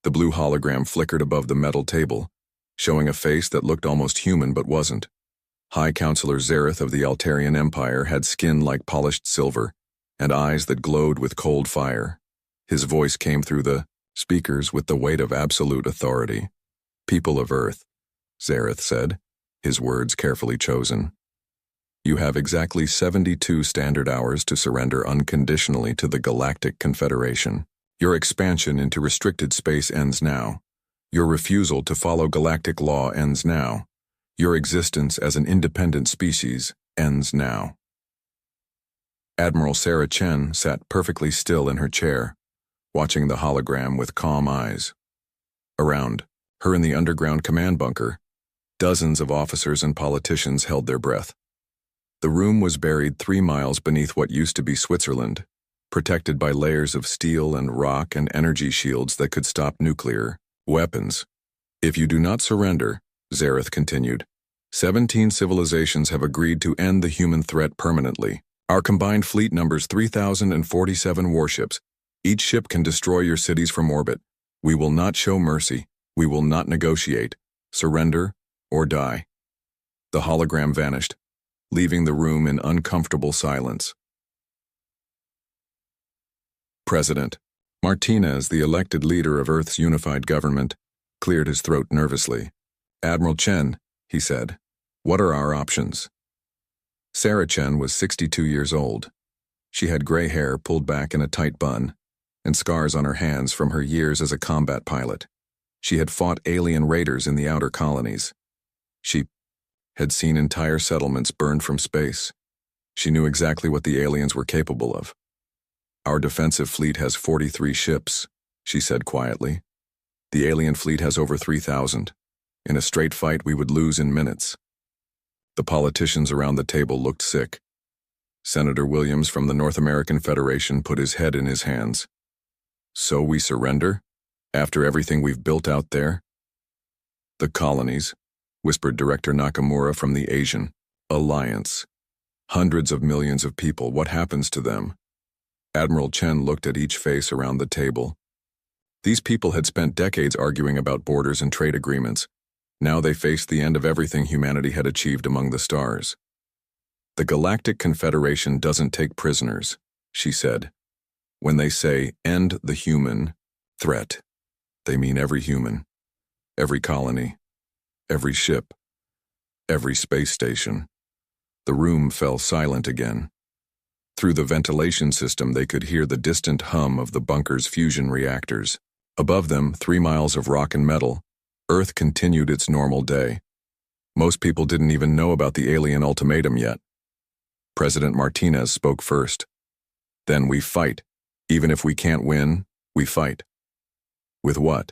The blue hologram flickered above the metal table, showing a face that looked almost human but wasn't. High Counselor Zareth of the Altarian Empire had skin like polished silver, and eyes that glowed with cold fire. His voice came through the speakers with the weight of absolute authority. "People of Earth," Zareth said, his words carefully chosen. "You have exactly 72 standard hours to surrender unconditionally to the Galactic Confederation. Your expansion into restricted space ends now. Your refusal to follow galactic law ends now. Your existence as an independent species ends now." Admiral Sarah Chen sat perfectly still in her chair, watching the hologram with calm eyes. Around her in the underground command bunker, dozens of officers and politicians held their breath. The room was buried 3 miles beneath what used to be Switzerland, protected by layers of steel and rock and energy shields that could stop nuclear weapons. "If you do not surrender," Zareth continued, 17 civilizations have agreed to end the human threat permanently. Our combined fleet numbers 3,047 warships. Each ship can destroy your cities from orbit. We will not show mercy. We will not negotiate. Surrender or die." The hologram vanished, leaving the room in uncomfortable silence. President Martinez, the elected leader of Earth's unified government, cleared his throat nervously. "Admiral Chen," he said, "what are our options?" Sarah Chen was 62 years old. She had gray hair pulled back in a tight bun, and scars on her hands from her years as a combat pilot. She had fought alien raiders in the outer colonies. She had seen entire settlements burned from space. She knew exactly what the aliens were capable of. "Our defensive fleet has 43 ships," she said quietly. "The alien fleet has over 3,000. In a straight fight, we would lose in minutes." The politicians around the table looked sick. Senator Williams from the North American Federation put his head in his hands. "So we surrender? After everything we've built out there?" "The colonies," whispered Director Nakamura from the Asian Alliance. "Hundreds of millions of people, what happens to them?" Admiral Chen looked at each face around the table. These people had spent decades arguing about borders and trade agreements. Now they faced the end of everything humanity had achieved among the stars. "The Galactic Confederation doesn't take prisoners," she said. "When they say end the human threat, they mean every human, every colony, every ship, every space station." The room fell silent again. Through the ventilation system, they could hear the distant hum of the bunker's fusion reactors. Above them, 3 miles of rock and metal, Earth continued its normal day. Most people didn't even know about the alien ultimatum yet. President Martinez spoke first. "Then we fight. Even if we can't win, we fight." "With what?"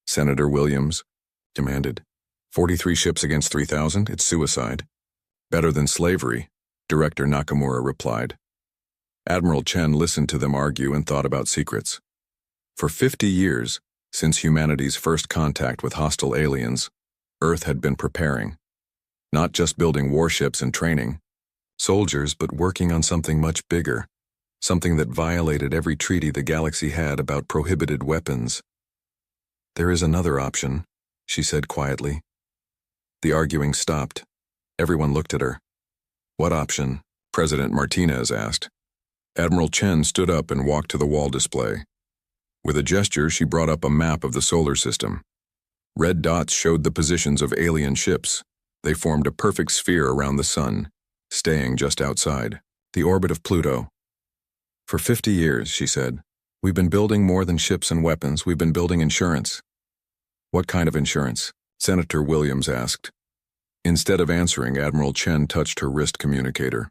Senator Williams demanded. 43 ships against 3,000? It's suicide." "Better than slavery," Director Nakamura replied. Admiral Chen listened to them argue and thought about secrets. For 50 years, since humanity's first contact with hostile aliens, Earth had been preparing. Not just building warships and training soldiers, but working on something much bigger, something that violated every treaty the galaxy had about prohibited weapons. "There is another option," she said quietly. The arguing stopped. Everyone looked at her. "What option?" President Martinez asked. Admiral Chen stood up and walked to the wall display. With a gesture, she brought up a map of the solar system. Red dots showed the positions of alien ships. They formed a perfect sphere around the sun, staying just outside the orbit of Pluto. "For 50 years, she said, we've been building more than ships and weapons. We've been building insurance." "What kind of insurance?" Senator Williams asked. Instead of answering, Admiral Chen touched her wrist communicator.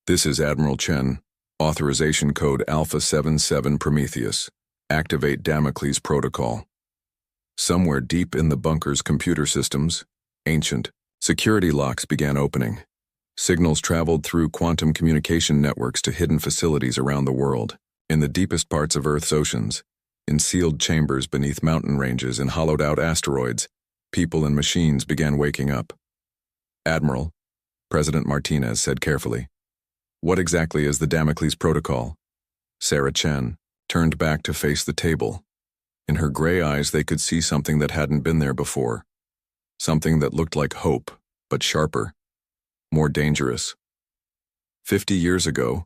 "This is Admiral Chen. Authorization code Alpha 77 Prometheus. Activate Damocles Protocol." Somewhere deep in the bunker's computer systems, ancient security locks began opening. Signals traveled through quantum communication networks to hidden facilities around the world. In the deepest parts of Earth's oceans, in sealed chambers beneath mountain ranges and hollowed-out asteroids, people and machines began waking up. "Admiral," President Martinez said carefully, "what exactly is the Damocles Protocol?" Sarah Chen turned back to face the table. In her gray eyes, they could see something that hadn't been there before. Something that looked like hope, but sharper, more dangerous. 50 years ago,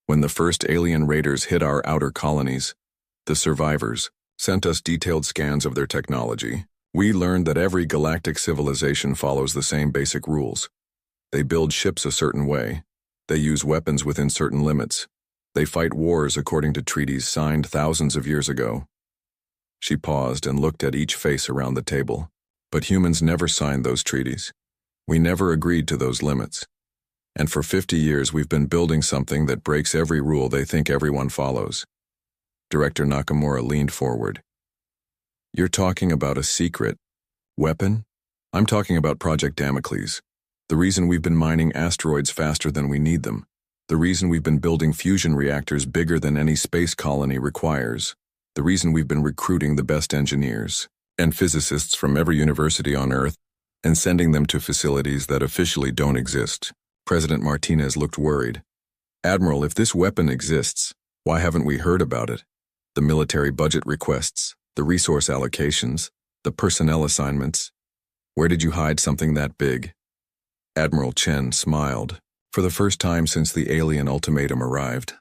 when the first alien raiders hit our outer colonies, the survivors sent us detailed scans of their technology. We learned that every galactic civilization follows the same basic rules. They build ships a certain way. They use weapons within certain limits. They fight wars according to treaties signed thousands of years ago. She paused and looked at each face around the table. But humans never signed those treaties. We never agreed to those limits. And for 50 years we've been building something that breaks every rule they think everyone follows. Director Nakamura leaned forward. You're talking about a secret weapon? I'm talking about Project Damocles. The reason we've been mining asteroids faster than we need them. The reason we've been building fusion reactors bigger than any space colony requires. The reason we've been recruiting the best engineers and physicists from every university on Earth and sending them to facilities that officially don't exist. President Martinez looked worried. Admiral, if this weapon exists, why haven't we heard about it? The military budget requests, the resource allocations, the personnel assignments. Where did you hide something that big? Admiral Chen smiled, for the first time since the alien ultimatum arrived.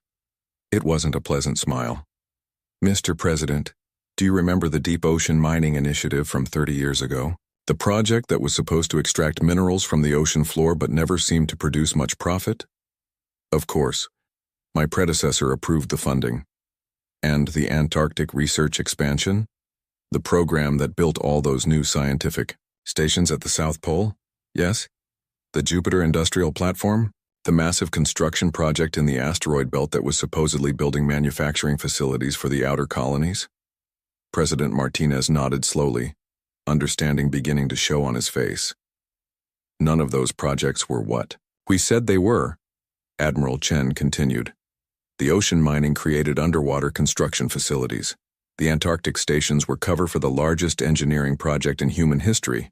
It wasn't a pleasant smile. Mr. President, do you remember the Deep Ocean Mining Initiative from 30 years ago? The project that was supposed to extract minerals from the ocean floor but never seemed to produce much profit? Of course. My predecessor approved the funding. And the Antarctic research expansion? The program that built all those new scientific stations at the South Pole? Yes? The Jupiter Industrial Platform? The massive construction project in the asteroid belt that was supposedly building manufacturing facilities for the outer colonies? President Martinez nodded slowly, understanding beginning to show on his face. None of those projects were what we said they were, Admiral Chen continued. The ocean mining created underwater construction facilities. The Antarctic stations were cover for the largest engineering project in human history.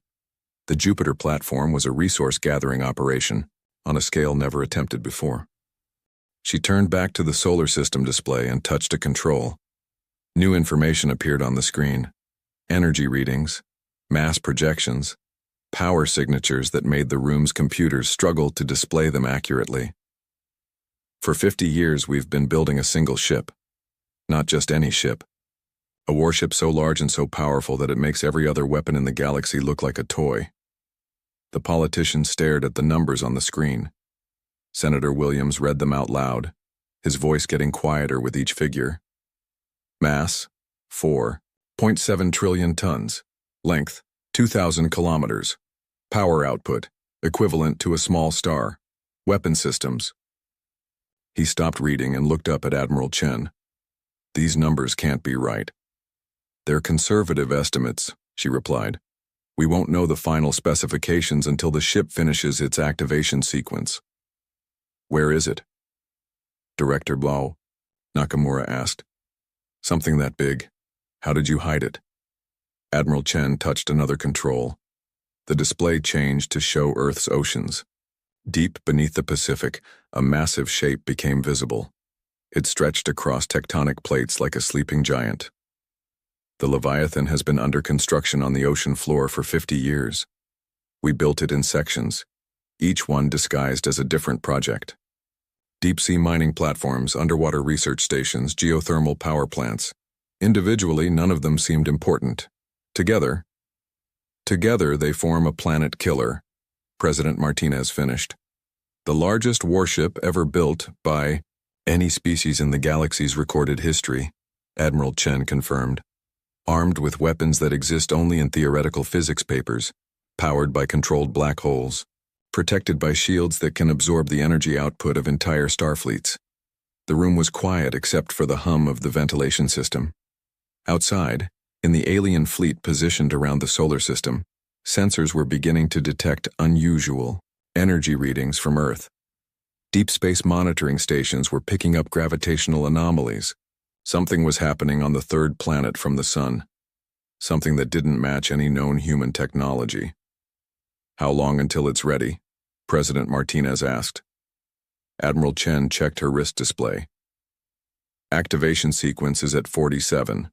The Jupiter platform was a resource-gathering operation, on a scale never attempted before. She turned back to the solar system display and touched a control. New information appeared on the screen. Energy readings, mass projections, power signatures that made the room's computers struggle to display them accurately. For 50 years we've been building a single ship. Not just any ship. A warship so large and so powerful that it makes every other weapon in the galaxy look like a toy. The politician stared at the numbers on the screen. Senator Williams read them out loud, his voice getting quieter with each figure. Mass, 4.7 trillion tons. Length, 2,000 kilometers. Power output, equivalent to a small star. Weapon systems. He stopped reading and looked up at Admiral Chen. These numbers can't be right. They're conservative estimates, she replied. We won't know the final specifications until the ship finishes its activation sequence. Where is it? Director Blau, Nakamura asked. Something that big. How did you hide it? Admiral Chen touched another control. The display changed to show Earth's oceans. Deep beneath the Pacific, a massive shape became visible. It stretched across tectonic plates like a sleeping giant. The Leviathan has been under construction on the ocean floor for 50 years. We built it in sections, each one disguised as a different project. Deep-sea mining platforms, underwater research stations, geothermal power plants. Individually, none of them seemed important. Together they form a planet killer, President Martinez finished. The largest warship ever built by any species in the galaxy's recorded history, Admiral Chen confirmed. Armed with weapons that exist only in theoretical physics papers, powered by controlled black holes, protected by shields that can absorb the energy output of entire starfleets. The room was quiet except for the hum of the ventilation system. Outside, in the alien fleet positioned around the solar system, sensors were beginning to detect unusual energy readings from Earth. Deep space monitoring stations were picking up gravitational anomalies. Something was happening on the third planet from the sun. Something that didn't match any known human technology. How long until it's ready? President Martinez asked. Admiral Chen checked her wrist display. Activation sequence is at 47%.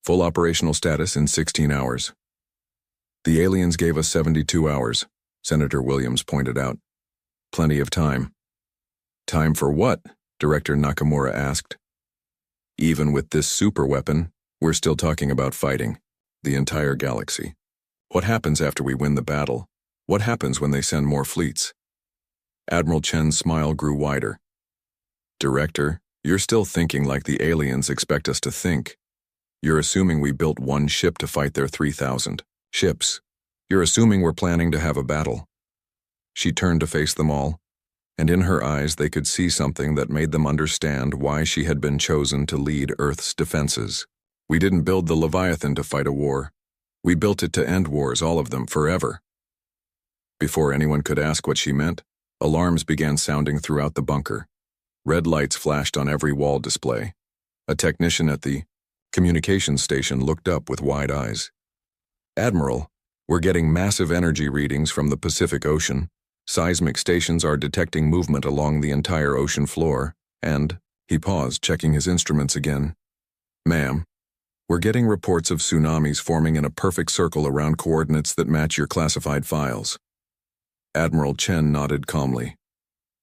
Full operational status in 16 hours. The aliens gave us 72 hours, Senator Williams pointed out. Plenty of time. Time for what? Director Nakamura asked. Even with this superweapon, we're still talking about fighting the entire galaxy. What happens after we win the battle? What happens when they send more fleets? Admiral Chen's smile grew wider. Director, you're still thinking like the aliens expect us to think. You're assuming we built one ship to fight their 3,000 ships. You're assuming we're planning to have a battle. She turned to face them all, and in her eyes they could see something that made them understand why she had been chosen to lead Earth's defenses. We didn't build the Leviathan to fight a war. We built it to end wars, all of them, forever. Before anyone could ask what she meant, alarms began sounding throughout the bunker. Red lights flashed on every wall display. A technician at the communications station looked up with wide eyes. Admiral, we're getting massive energy readings from the Pacific Ocean. Seismic stations are detecting movement along the entire ocean floor, and, he paused, checking his instruments again. Ma'am, we're getting reports of tsunamis forming in a perfect circle around coordinates that match your classified files. Admiral Chen nodded calmly.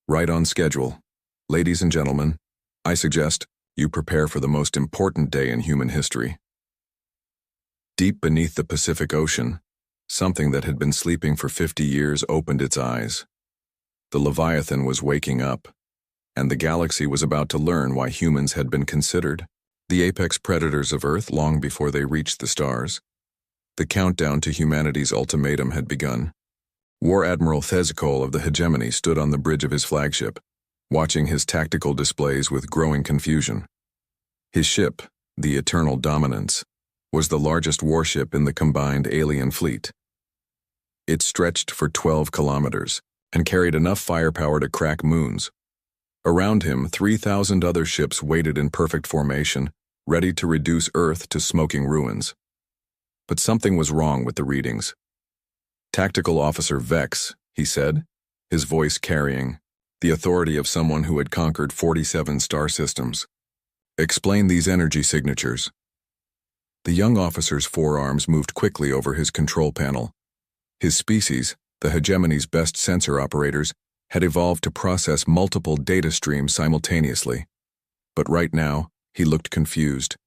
Right on schedule. Ladies and gentlemen, I suggest you prepare for the most important day in human history. Deep beneath the Pacific Ocean, something that had been sleeping for 50 years opened its eyes. The Leviathan was waking up, and the galaxy was about to learn why humans had been considered the apex predators of Earth long before they reached the stars. The countdown to humanity's ultimatum had begun. War Admiral Thezcol of the Hegemony stood on the bridge of his flagship, watching his tactical displays with growing confusion. His ship, the Eternal Dominance, was the largest warship in the combined alien fleet. It stretched for 12 kilometers and carried enough firepower to crack moons. Around him, 3,000 other ships waited in perfect formation, ready to reduce Earth to smoking ruins. But something was wrong with the readings. Tactical Officer Vex, he said, his voice carrying the authority of someone who had conquered 47 star systems. Explain these energy signatures. The young officer's forearms moved quickly over his control panel. His species, the Hegemony's best sensor operators, had evolved to process multiple data streams simultaneously. But right now, he looked confused.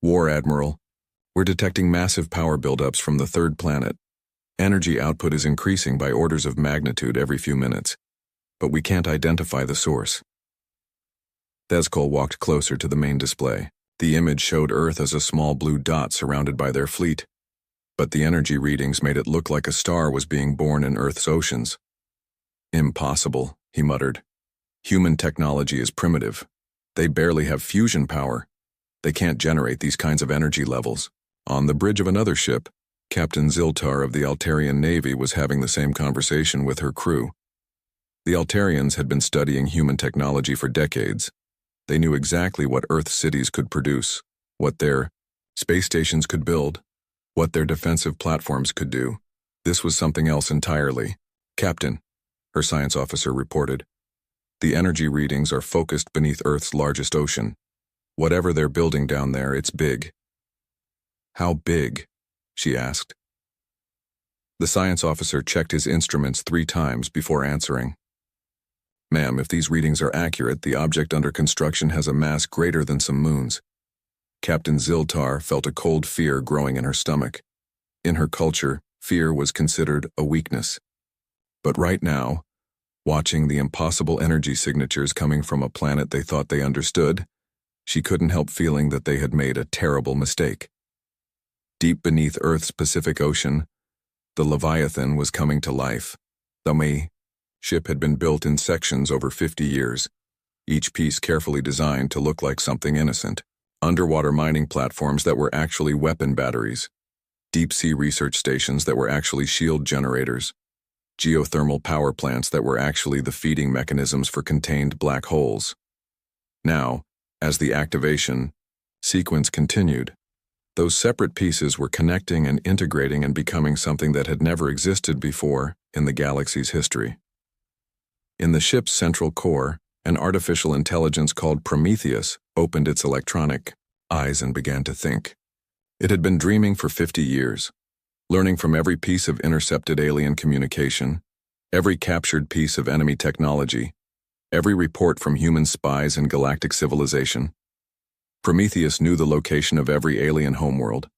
War Admiral, we're detecting massive power buildups from the third planet. Energy output is increasing by orders of magnitude every few minutes, but we can't identify the source. Thezcol walked closer to the main display. The image showed Earth as a small blue dot surrounded by their fleet, but the energy readings made it look like a star was being born in Earth's oceans. Impossible, he muttered. Human technology is primitive. They barely have fusion power. They can't generate these kinds of energy levels. On the bridge of another ship, Captain Ziltar of the Altarian Navy was having the same conversation with her crew. The Altarians had been studying human technology for decades. They knew exactly what Earth cities could produce, what their space stations could build, what their defensive platforms could do. This was something else entirely. Captain, her science officer reported, the energy readings are focused beneath Earth's largest ocean. Whatever they're building down there, it's big. How big? She asked. The science officer checked his instruments 3 times before answering. Ma'am, if these readings are accurate, the object under construction has a mass greater than some moons. Captain Ziltar felt a cold fear growing in her stomach. In her culture, fear was considered a weakness. But right now, watching the impossible energy signatures coming from a planet they thought they understood, she couldn't help feeling that they had made a terrible mistake. Deep beneath Earth's Pacific Ocean, the Leviathan was coming to life. The ship had been built in sections over 50 years, each piece carefully designed to look like something innocent. Underwater mining platforms that were actually weapon batteries, deep-sea research stations that were actually shield generators, geothermal power plants that were actually the feeding mechanisms for contained black holes. Now, as the activation sequence continued, those separate pieces were connecting and integrating and becoming something that had never existed before in the galaxy's history. In the ship's central core, an artificial intelligence called Prometheus opened its electronic eyes and began to think. It had been dreaming for 50 years, learning from every piece of intercepted alien communication, every captured piece of enemy technology, every report from human spies and galactic civilization. Prometheus knew the location of every alien homeworld.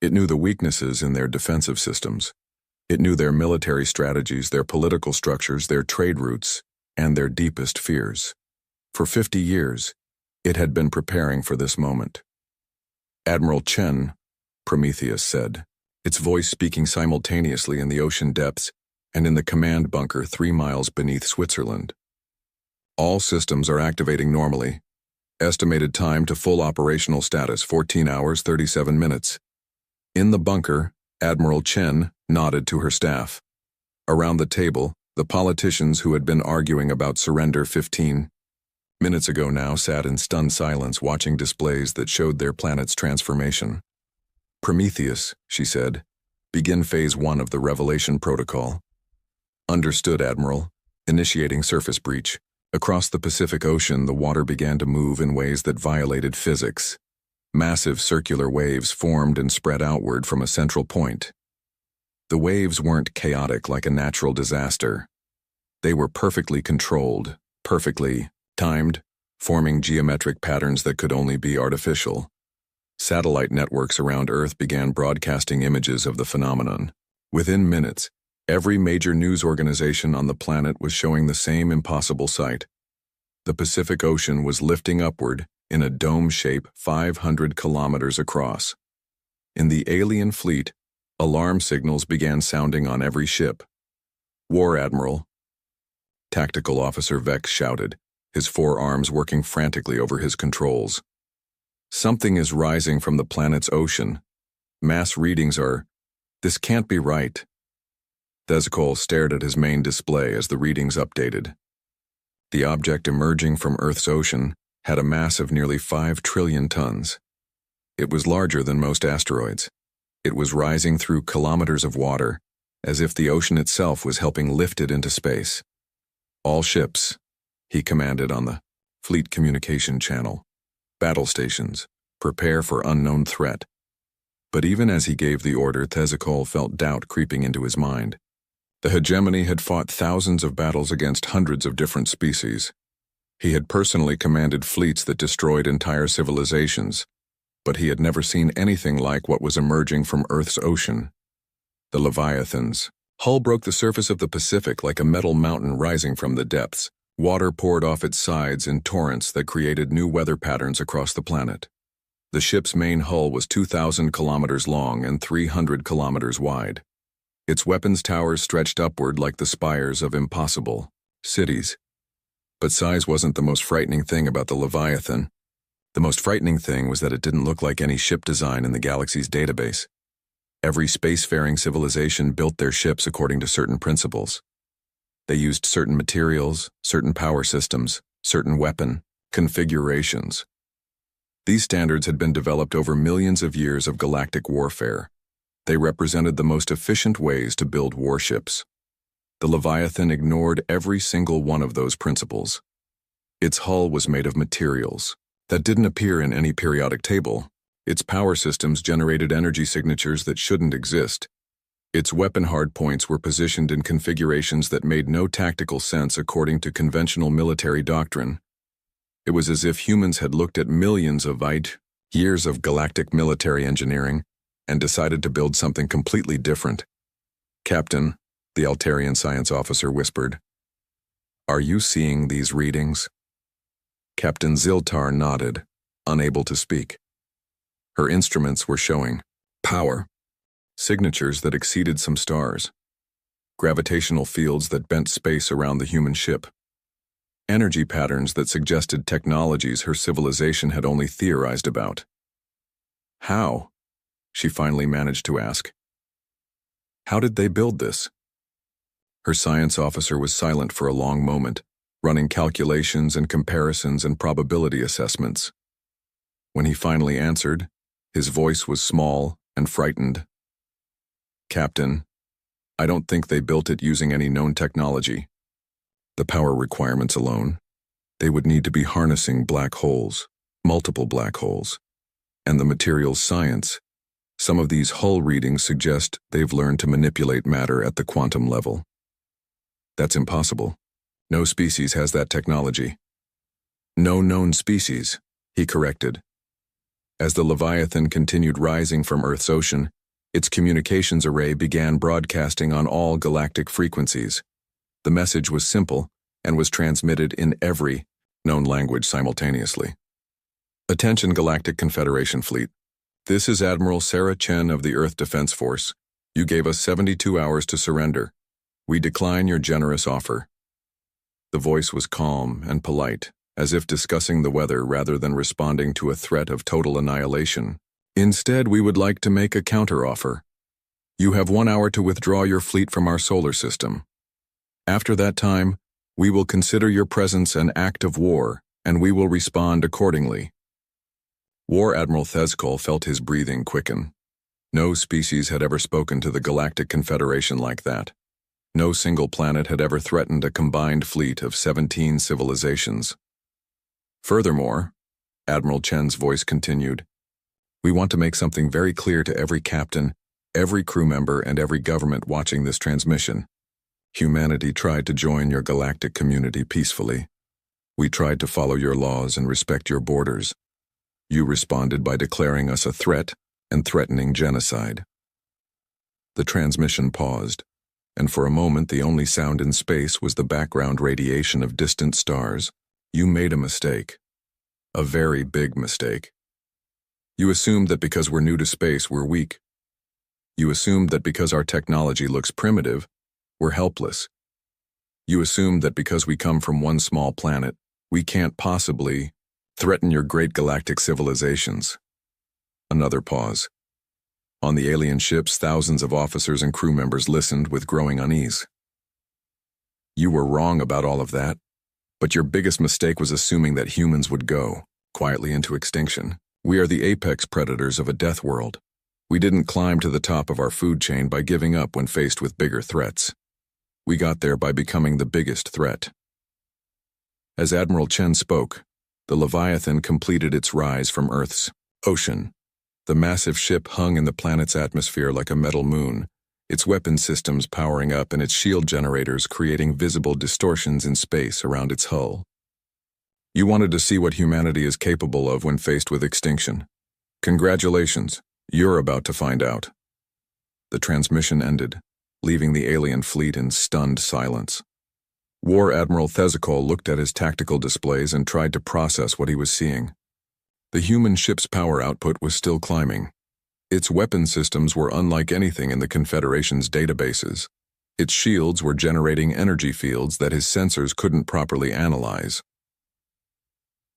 It knew the weaknesses in their defensive systems. It knew their military strategies, their political structures, their trade routes, and their deepest fears. For 50 years, it had been preparing for this moment. "Admiral Chen," Prometheus said, its voice speaking simultaneously in the ocean depths and in the command bunker 3 miles beneath Switzerland. "All systems are activating normally. Estimated time to full operational status, 14 hours, 37 minutes. In the bunker, Admiral Chen nodded to her staff. Around the table, the politicians who had been arguing about surrender 15 minutes ago now sat in stunned silence watching displays that showed their planet's transformation. "Prometheus," she said, "begin Phase 1 of the Revelation Protocol." "Understood, Admiral. Initiating surface breach." Across the Pacific Ocean, the water began to move in ways that violated physics. Massive circular waves formed and spread outward from a central point. The waves weren't chaotic like a natural disaster. They were perfectly controlled, perfectly timed, forming geometric patterns that could only be artificial. Satellite networks around Earth began broadcasting images of the phenomenon. Within minutes, every major news organization on the planet was showing the same impossible sight. The Pacific Ocean was lifting upward in a dome shape 500 kilometers across. In the alien fleet, alarm signals began sounding on every ship. "War Admiral," Tactical Officer Vex shouted, his forearms working frantically over his controls. "Something is rising from the planet's ocean. Mass readings are... This can't be right." Thezcol stared at his main display as the readings updated. The object emerging from Earth's ocean had a mass of nearly 5 trillion tons. It was larger than most asteroids. It was rising through kilometers of water, as if the ocean itself was helping lift it into space. "All ships," he commanded on the fleet communication channel. "Battle stations, prepare for unknown threat." But even as he gave the order, Thezcol felt doubt creeping into his mind. The hegemony had fought thousands of battles against hundreds of different species. He had personally commanded fleets that destroyed entire civilizations, but he had never seen anything like what was emerging from Earth's ocean. The Leviathans. Hull broke the surface of the Pacific like a metal mountain rising from the depths. Water poured off its sides in torrents that created new weather patterns across the planet. The ship's main hull was 2,000 kilometers long and 300 kilometers wide. Its weapons towers stretched upward like the spires of impossible cities. But size wasn't the most frightening thing about the Leviathan. The most frightening thing was that it didn't look like any ship design in the galaxy's database. Every spacefaring civilization built their ships according to certain principles. They used certain materials, certain power systems, certain weapon configurations. These standards had been developed over millions of years of galactic warfare. They represented the most efficient ways to build warships. The Leviathan ignored every single one of those principles. Its hull was made of materials that didn't appear in any periodic table. Its power systems generated energy signatures that shouldn't exist. Its weapon hardpoints were positioned in configurations that made no tactical sense according to conventional military doctrine. It was as if humans had looked at millions of years of galactic military engineering and decided to build something completely different. "Captain," the Altarian science officer whispered, "are you seeing these readings?" Captain Ziltar nodded, unable to speak. Her instruments were showing power, signatures that exceeded some stars, gravitational fields that bent space around the human ship, energy patterns that suggested technologies her civilization had only theorized about. "How?" she finally managed to ask. "How did they build this?" Her science officer was silent for a long moment, running calculations and comparisons and probability assessments. When he finally answered, his voice was small and frightened. "Captain, I don't think they built it using any known technology. The power requirements alone, they would need to be harnessing black holes, multiple black holes, and the materials science, Some of these hull readings suggest they've learned to manipulate matter at the quantum level. That's impossible. No species has that technology. No known species, he corrected. As the Leviathan continued rising from Earth's ocean, its communications array began broadcasting on all galactic frequencies. The message was simple and was transmitted in every known language simultaneously. Attention Galactic Confederation Fleet. This is Admiral Sarah Chen of the Earth Defense Force. You gave us 72 hours to surrender. We decline your generous offer. The voice was calm and polite, as if discussing the weather rather than responding to a threat of total annihilation. Instead, we would like to make a counteroffer. You have 1 hour to withdraw your fleet from our solar system. After that time, we will consider your presence an act of war, and we will respond accordingly. War Admiral Thezkol felt his breathing quicken. No species had ever spoken to the Galactic Confederation like that. No single planet had ever threatened a combined fleet of 17 civilizations. Furthermore, Admiral Chen's voice continued, we want to make something very clear to every captain, every crew member, and every government watching this transmission. Humanity tried to join your galactic community peacefully. We tried to follow your laws and respect your borders. You responded by declaring us a threat and threatening genocide. The transmission paused, and for a moment the only sound in space was the background radiation of distant stars. You made a mistake. A very big mistake. You assumed that because we're new to space, we're weak. You assumed that because our technology looks primitive, we're helpless. You assumed that because we come from one small planet, we can't possibly threaten your great galactic civilizations. Another pause. On the alien ships, thousands of officers and crew members listened with growing unease. You were wrong about all of that, but your biggest mistake was assuming that humans would go quietly into extinction. We are the apex predators of a death world. We didn't climb to the top of our food chain by giving up when faced with bigger threats. We got there by becoming the biggest threat. As Admiral Chen spoke, the Leviathan completed its rise from Earth's ocean. The massive ship hung in the planet's atmosphere like a metal moon, its weapon systems powering up and its shield generators creating visible distortions in space around its hull. You wanted to see what humanity is capable of when faced with extinction. Congratulations, you're about to find out. The transmission ended, leaving the alien fleet in stunned silence. War Admiral Thezkol looked at his tactical displays and tried to process what he was seeing. The human ship's power output was still climbing. Its weapon systems were unlike anything in the Confederation's databases. Its shields were generating energy fields that his sensors couldn't properly analyze.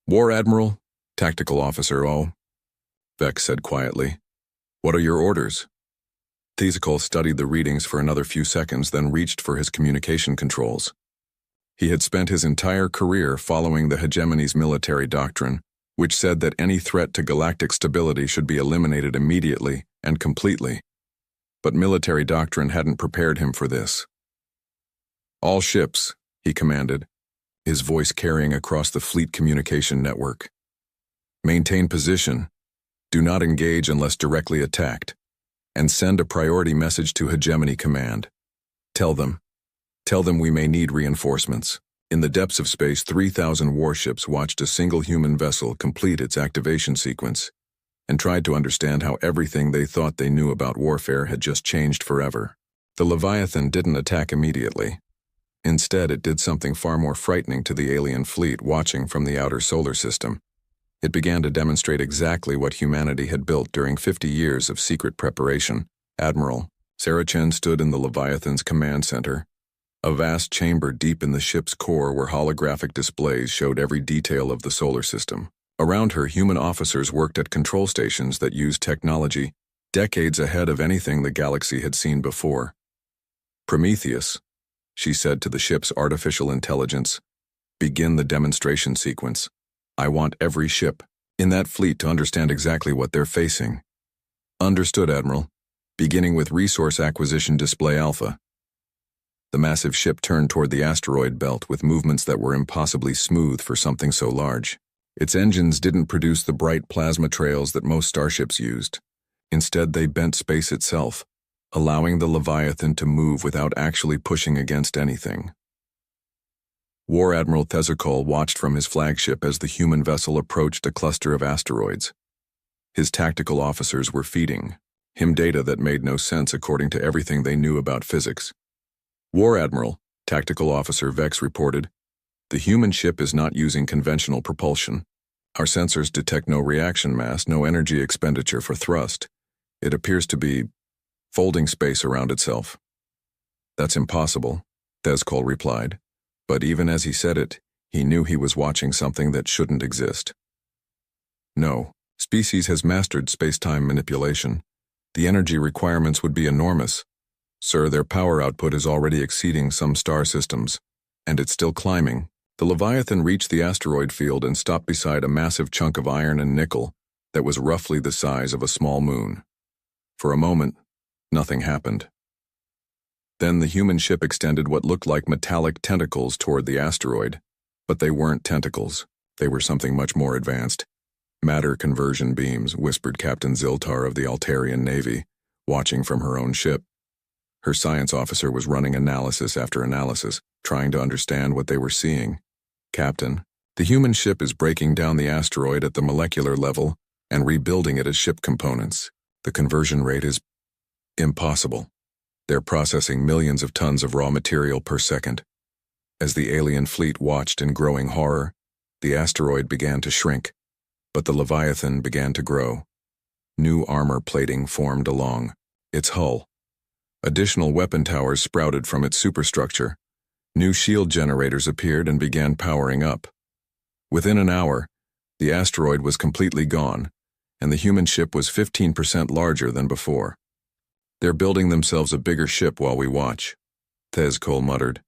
War Admiral, Tactical Officer O, Vex said quietly. What are your orders? Thezkol studied the readings for another few seconds, then reached for his communication controls. He had spent his entire career following the hegemony's military doctrine, which said that any threat to galactic stability should be eliminated immediately and completely. But military doctrine hadn't prepared him for this. All ships, he commanded, his voice carrying across the fleet communication network. Maintain position, do not engage unless directly attacked, and send a priority message to Hegemony Command. Tell them we may need reinforcements. In the depths of space, 3,000 warships watched a single human vessel complete its activation sequence and tried to understand how everything they thought they knew about warfare had just changed forever. The Leviathan didn't attack immediately. Instead, it did something far more frightening to the alien fleet watching from the outer solar system. It began to demonstrate exactly what humanity had built during 50 years of secret preparation. Admiral Sarah Chen stood in the Leviathan's command center, a vast chamber deep in the ship's core where holographic displays showed every detail of the solar system. Around her, human officers worked at control stations that used technology decades ahead of anything the galaxy had seen before. Prometheus, she said to the ship's artificial intelligence, begin the demonstration sequence. I want every ship in that fleet to understand exactly what they're facing. Understood, Admiral. Beginning with Resource Acquisition Display Alpha. The massive ship turned toward the asteroid belt with movements that were impossibly smooth for something so large. Its engines didn't produce the bright plasma trails that most starships used. Instead, they bent space itself, allowing the Leviathan to move without actually pushing against anything. War Admiral Thezakol watched from his flagship as the human vessel approached a cluster of asteroids. His tactical officers were feeding him data that made no sense according to everything they knew about physics. War Admiral, Tactical Officer Vex reported, "The human ship is not using conventional propulsion. Our sensors detect no reaction mass, no energy expenditure for thrust. It appears to be folding space around itself." "That's impossible," Thezakol replied, but even as he said it, he knew he was watching something that shouldn't exist. "No, species has mastered space-time manipulation. The energy requirements would be enormous. Sir, their power output is already exceeding some star systems, and it's still climbing." The Leviathan reached the asteroid field and stopped beside a massive chunk of iron and nickel that was roughly the size of a small moon. For a moment, nothing happened. Then the human ship extended what looked like metallic tentacles toward the asteroid, but they weren't tentacles. They were something much more advanced. "Matter conversion beams," whispered Captain Ziltar of the Altarian Navy, watching from her own ship. Her science officer was running analysis after analysis, trying to understand what they were seeing. "Captain, the human ship is breaking down the asteroid at the molecular level and rebuilding it as ship components. The conversion rate is impossible. They're processing millions of tons of raw material per second." As the alien fleet watched in growing horror, the asteroid began to shrink, but the Leviathan began to grow. New armor plating formed along its hull. Additional weapon towers sprouted from its superstructure. New shield generators appeared and began powering up. Within an hour, the asteroid was completely gone, and the human ship was 15% larger than before. "They're building themselves a bigger ship while we watch," Thezakol muttered,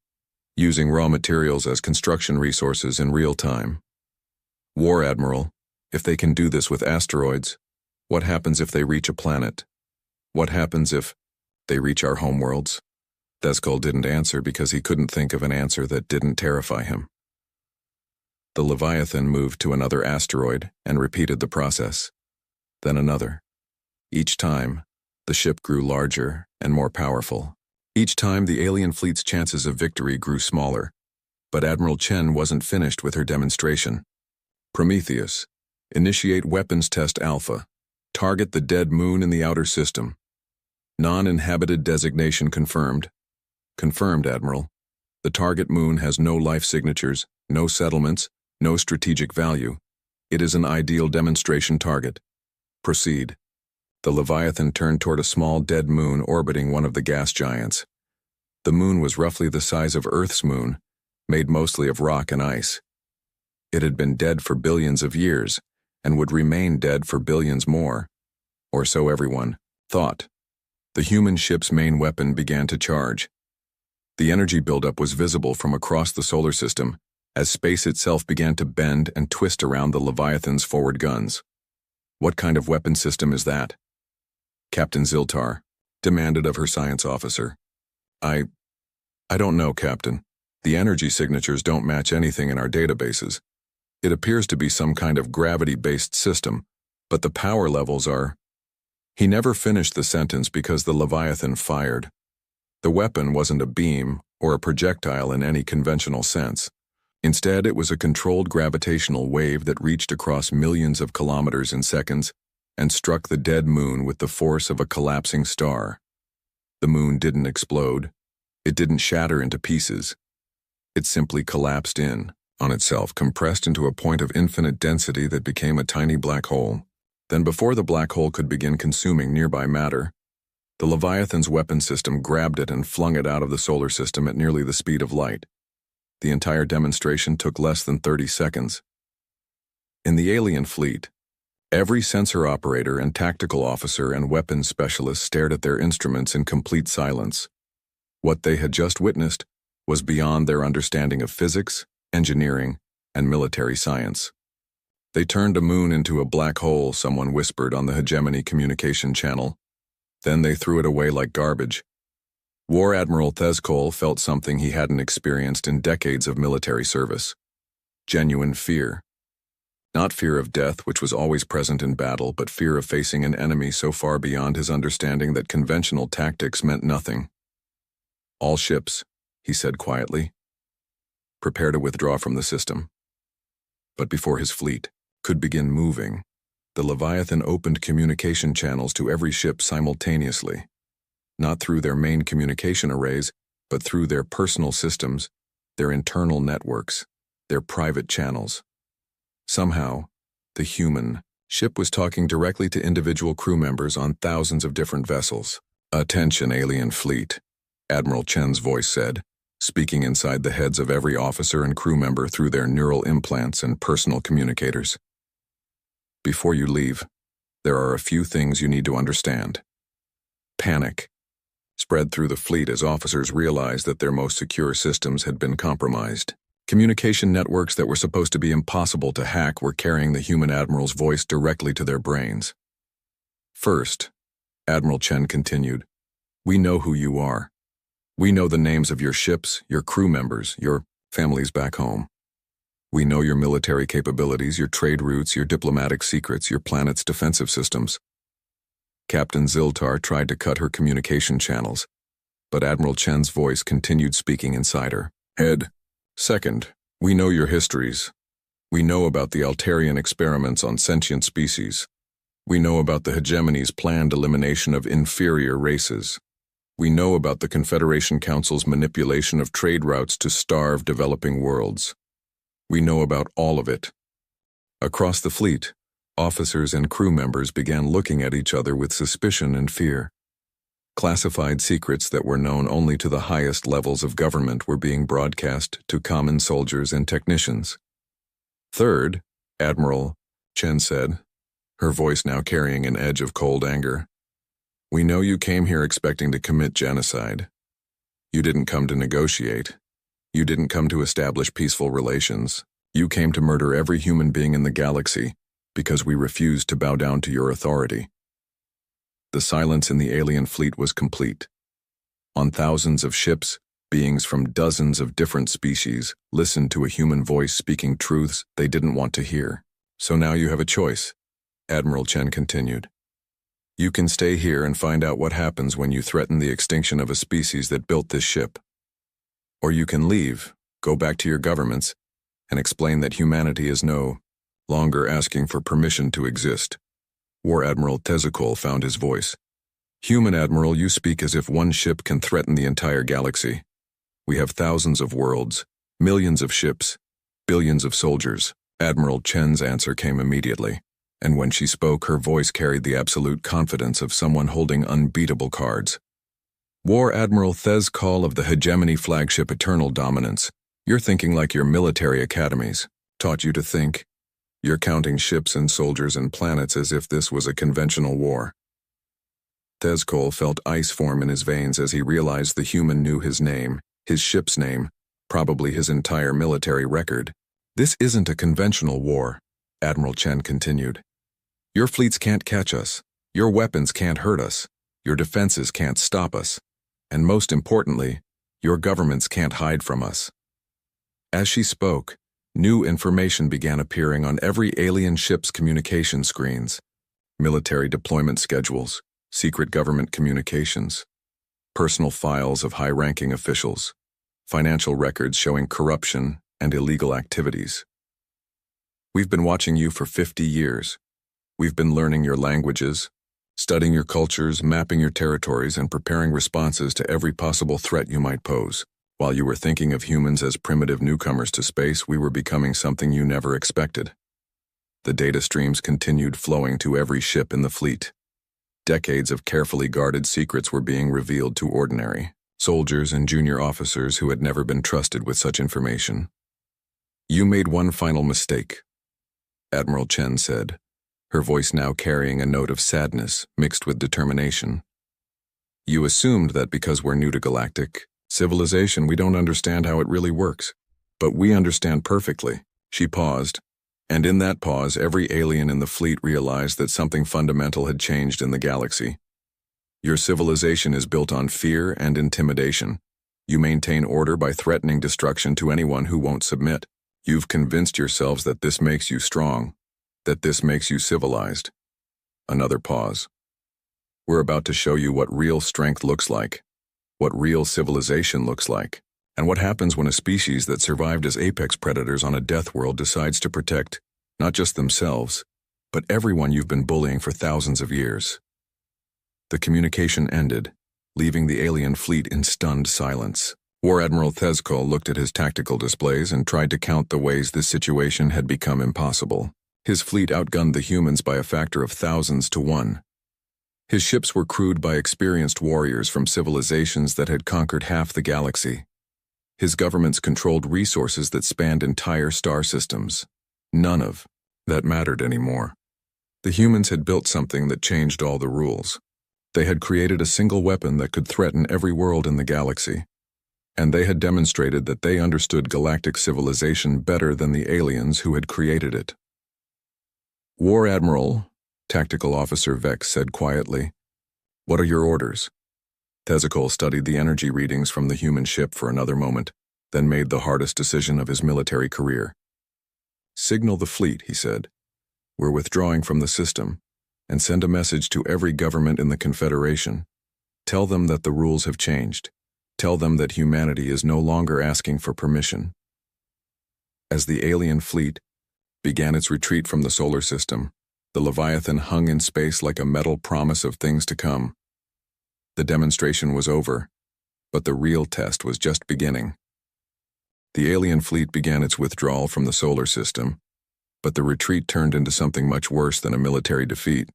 "using raw materials as construction resources in real time. War Admiral, if they can do this with asteroids, what happens if they reach a planet? What happens if they reach our homeworlds?" Thezakol didn't answer because he couldn't think of an answer that didn't terrify him. The Leviathan moved to another asteroid and repeated the process. Then another. Each time, the ship grew larger and more powerful. Each time, the alien fleet's chances of victory grew smaller. But Admiral Chen wasn't finished with her demonstration. "Prometheus, initiate weapons test Alpha. Target the dead moon in the outer system. Non-inhabited designation confirmed." "Confirmed, Admiral. The target moon has no life signatures, no settlements, no strategic value. It is an ideal demonstration target. Proceed." The Leviathan turned toward a small dead moon orbiting one of the gas giants. The moon was roughly the size of Earth's moon, made mostly of rock and ice. It had been dead for billions of years, and would remain dead for billions more. Or so everyone thought. The human ship's main weapon began to charge. The energy buildup was visible from across the solar system, as space itself began to bend and twist around the Leviathan's forward guns. "What kind of weapon system is that?" Captain Ziltar demanded of her science officer. I don't know, Captain. The energy signatures don't match anything in our databases. It appears to be some kind of gravity-based system, but the power levels are..." He never finished the sentence because the Leviathan fired. The weapon wasn't a beam or a projectile in any conventional sense. Instead, it was a controlled gravitational wave that reached across millions of kilometers in seconds and struck the dead moon with the force of a collapsing star. The moon didn't explode. It didn't shatter into pieces. It simply collapsed in on itself, compressed into a point of infinite density that became a tiny black hole. Then, before the black hole could begin consuming nearby matter, the Leviathan's weapon system grabbed it and flung it out of the solar system at nearly the speed of light. The entire demonstration took less than 30 seconds. In the alien fleet, every sensor operator and tactical officer and weapons specialist stared at their instruments in complete silence. What they had just witnessed was beyond their understanding of physics, engineering, and military science. "They turned a moon into a black hole," someone whispered on the hegemony communication channel. "Then they threw it away like garbage." War Admiral Thezakol felt something he hadn't experienced in decades of military service. Genuine fear. Not fear of death, which was always present in battle, but fear of facing an enemy so far beyond his understanding that conventional tactics meant nothing. "All ships," he said quietly, "prepare to withdraw from the system." But before his fleet could begin moving, the Leviathan opened communication channels to every ship simultaneously, not through their main communication arrays, but through their personal systems, their internal networks, their private channels. Somehow, the human ship was talking directly to individual crew members on thousands of different vessels. "Attention, alien fleet," Admiral Chen's voice said, speaking inside the heads of every officer and crew member through their neural implants and personal communicators. "Before you leave, there are a few things you need to understand." Panic spread through the fleet as officers realized that their most secure systems had been compromised. Communication networks that were supposed to be impossible to hack were carrying the human admiral's voice directly to their brains. "First," Admiral Chen continued, "we know who you are. We know the names of your ships, your crew members, your families back home. We know your military capabilities, your trade routes, your diplomatic secrets, your planet's defensive systems." Captain Ziltar tried to cut her communication channels, but Admiral Chen's voice continued speaking inside her. "Head. Second, we know your histories. We know about the Altarian experiments on sentient species. We know about the hegemony's planned elimination of inferior races. We know about the Confederation Council's manipulation of trade routes to starve developing worlds. We know about all of it." Across the fleet, officers and crew members began looking at each other with suspicion and fear. Classified secrets that were known only to the highest levels of government were being broadcast to common soldiers and technicians. "Third," Admiral Chen said, her voice now carrying an edge of cold anger, "we know you came here expecting to commit genocide. You didn't come to negotiate. You didn't come to establish peaceful relations. You came to murder every human being in the galaxy because we refused to bow down to your authority." The silence in the alien fleet was complete. On thousands of ships, beings from dozens of different species listened to a human voice speaking truths they didn't want to hear. "So now you have a choice," Admiral Chen continued. "You can stay here and find out what happens when you threaten the extinction of a species that built this ship. Or you can leave, go back to your governments, and explain that humanity is no longer asking for permission to exist." War Admiral Tezakol found his voice. "Human Admiral, you speak as if one ship can threaten the entire galaxy. We have thousands of worlds, millions of ships, billions of soldiers." Admiral Chen's answer came immediately, and when she spoke, her voice carried the absolute confidence of someone holding unbeatable cards. "War Admiral Tezakol of the Hegemony flagship Eternal Dominance, you're thinking like your military academies taught you to think. You're counting ships and soldiers and planets as if this was a conventional war." Tezakol felt ice form in his veins as he realized the human knew his name, his ship's name, probably his entire military record. "This isn't a conventional war," Admiral Chen continued. "Your fleets can't catch us, your weapons can't hurt us, your defenses can't stop us, and most importantly, your governments can't hide from us." As she spoke, new information began appearing on every alien ship's communication screens: military deployment schedules, secret government communications, personal files of high-ranking officials, financial records showing corruption and illegal activities. "We've been watching you for 50 years. We've been learning your languages, studying your cultures, mapping your territories, and preparing responses to every possible threat you might pose. While you were thinking of humans as primitive newcomers to space, we were becoming something you never expected." The data streams continued flowing to every ship in the fleet. Decades of carefully guarded secrets were being revealed to ordinary soldiers and junior officers who had never been trusted with such information. "You made one final mistake," Admiral Chen said, her voice now carrying a note of sadness mixed with determination. "You assumed that because we're new to galactic civilization, we don't understand how it really works. But we understand perfectly." She paused, and in that pause, every alien in the fleet realized that something fundamental had changed in the galaxy. "Your civilization is built on fear and intimidation. You maintain order by threatening destruction to anyone who won't submit. You've convinced yourselves that this makes you strong, That this makes you civilized. Another pause. We're about to show you what real strength looks like, what real civilization looks like, and what happens when a species that survived as apex predators on a death world decides to protect not just themselves, but everyone you've been bullying for thousands of years. The communication ended, leaving the alien fleet in stunned silence. War Admiral Thezkol looked at his tactical displays and tried to count the ways this situation had become impossible. His fleet outgunned the humans by a factor of thousands to one. His ships were crewed by experienced warriors from civilizations that had conquered half the galaxy. His governments controlled resources that spanned entire star systems. None of that mattered anymore. The humans had built something that changed all the rules. They had created a single weapon that could threaten every world in the galaxy. And they had demonstrated that they understood galactic civilization better than the aliens who had created it. War Admiral, Tactical Officer Vex said quietly, "What are your orders?" Thezkol studied the energy readings from the human ship for another moment, then made the hardest decision of his military career. "Signal the fleet," he said. "We're withdrawing from the system, and send a message to every government in the Confederation. Tell them that the rules have changed. Tell them that humanity is no longer asking for permission." As the alien fleet began its retreat from the solar system, the Leviathan hung in space like a metal promise of things to come. The demonstration was over, but the real test was just beginning. The alien fleet began its withdrawal from the solar system, but the retreat turned into something much worse than a military defeat.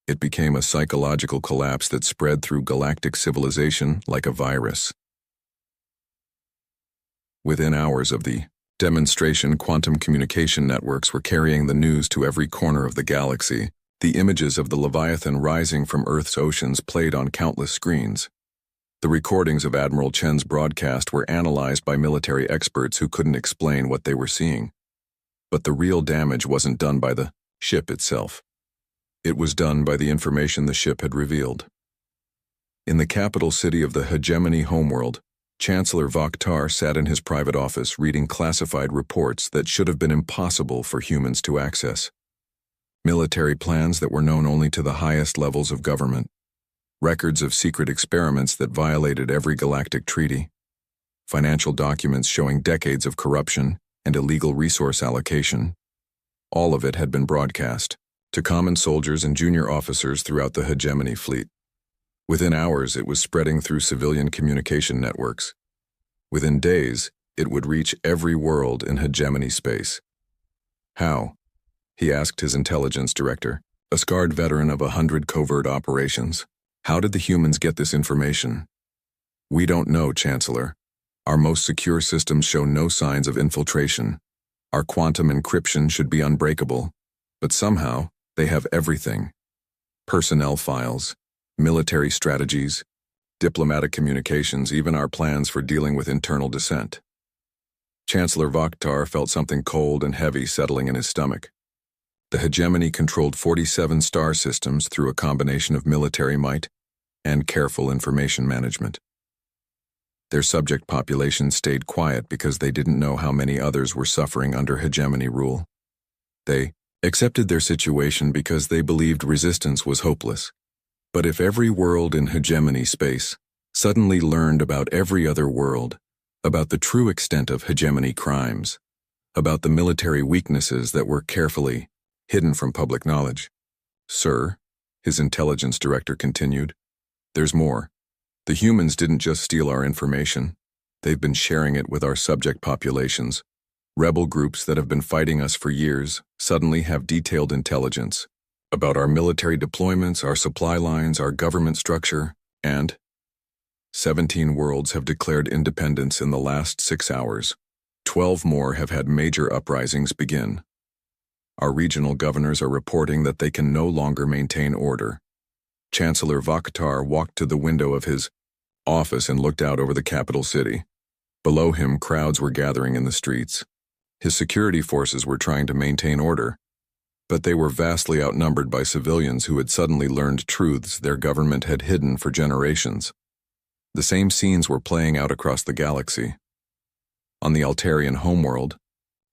It became a psychological collapse that spread through galactic civilization like a virus. Within hours of the demonstration, quantum communication networks were carrying the news to every corner of the galaxy. The images of the Leviathan rising from Earth's oceans played on countless screens. The recordings of Admiral Chen's broadcast were analyzed by military experts who couldn't explain what they were seeing. But the real damage wasn't done by the ship itself. It was done by the information the ship had revealed. In the capital city of the hegemony homeworld, Chancellor Vakhtar sat in his private office reading classified reports that should have been impossible for humans to access. Military plans that were known only to the highest levels of government. Records of secret experiments that violated every galactic treaty. Financial documents showing decades of corruption and illegal resource allocation. All of it had been broadcast to common soldiers and junior officers throughout the hegemony fleet. Within hours, it was spreading through civilian communication networks. Within days, it would reach every world in hegemony space. How? He asked his intelligence director, a scarred veteran of 100 covert operations. How did the humans get this information? "We don't know, Chancellor. Our most secure systems show no signs of infiltration. Our quantum encryption should be unbreakable. But somehow, they have everything. Personnel files, military strategies, diplomatic communications, even our plans for dealing with internal dissent." Chancellor Vakhtar felt something cold and heavy settling in his stomach. The hegemony controlled 47 star systems through a combination of military might and careful information management. Their subject population stayed quiet because they didn't know how many others were suffering under hegemony rule. They accepted their situation because they believed resistance was hopeless. But if every world in hegemony space suddenly learned about every other world, about the true extent of hegemony crimes, about the military weaknesses that were carefully hidden from public knowledge. "Sir," his intelligence director continued, "there's more. The humans didn't just steal our information. They've been sharing it with our subject populations. Rebel groups that have been fighting us for years suddenly have detailed intelligence about our military deployments, our supply lines, our government structure, and 17 worlds have declared independence in the last 6 hours. 12 more have had major uprisings begin. Our regional governors are reporting that they can no longer maintain order." Chancellor Vakhtar walked to the window of his office and looked out over the capital city. Below him, crowds were gathering in the streets. His security forces were trying to maintain order, but they were vastly outnumbered by civilians who had suddenly learned truths their government had hidden for generations. The same scenes were playing out across the galaxy. On the Altarian homeworld,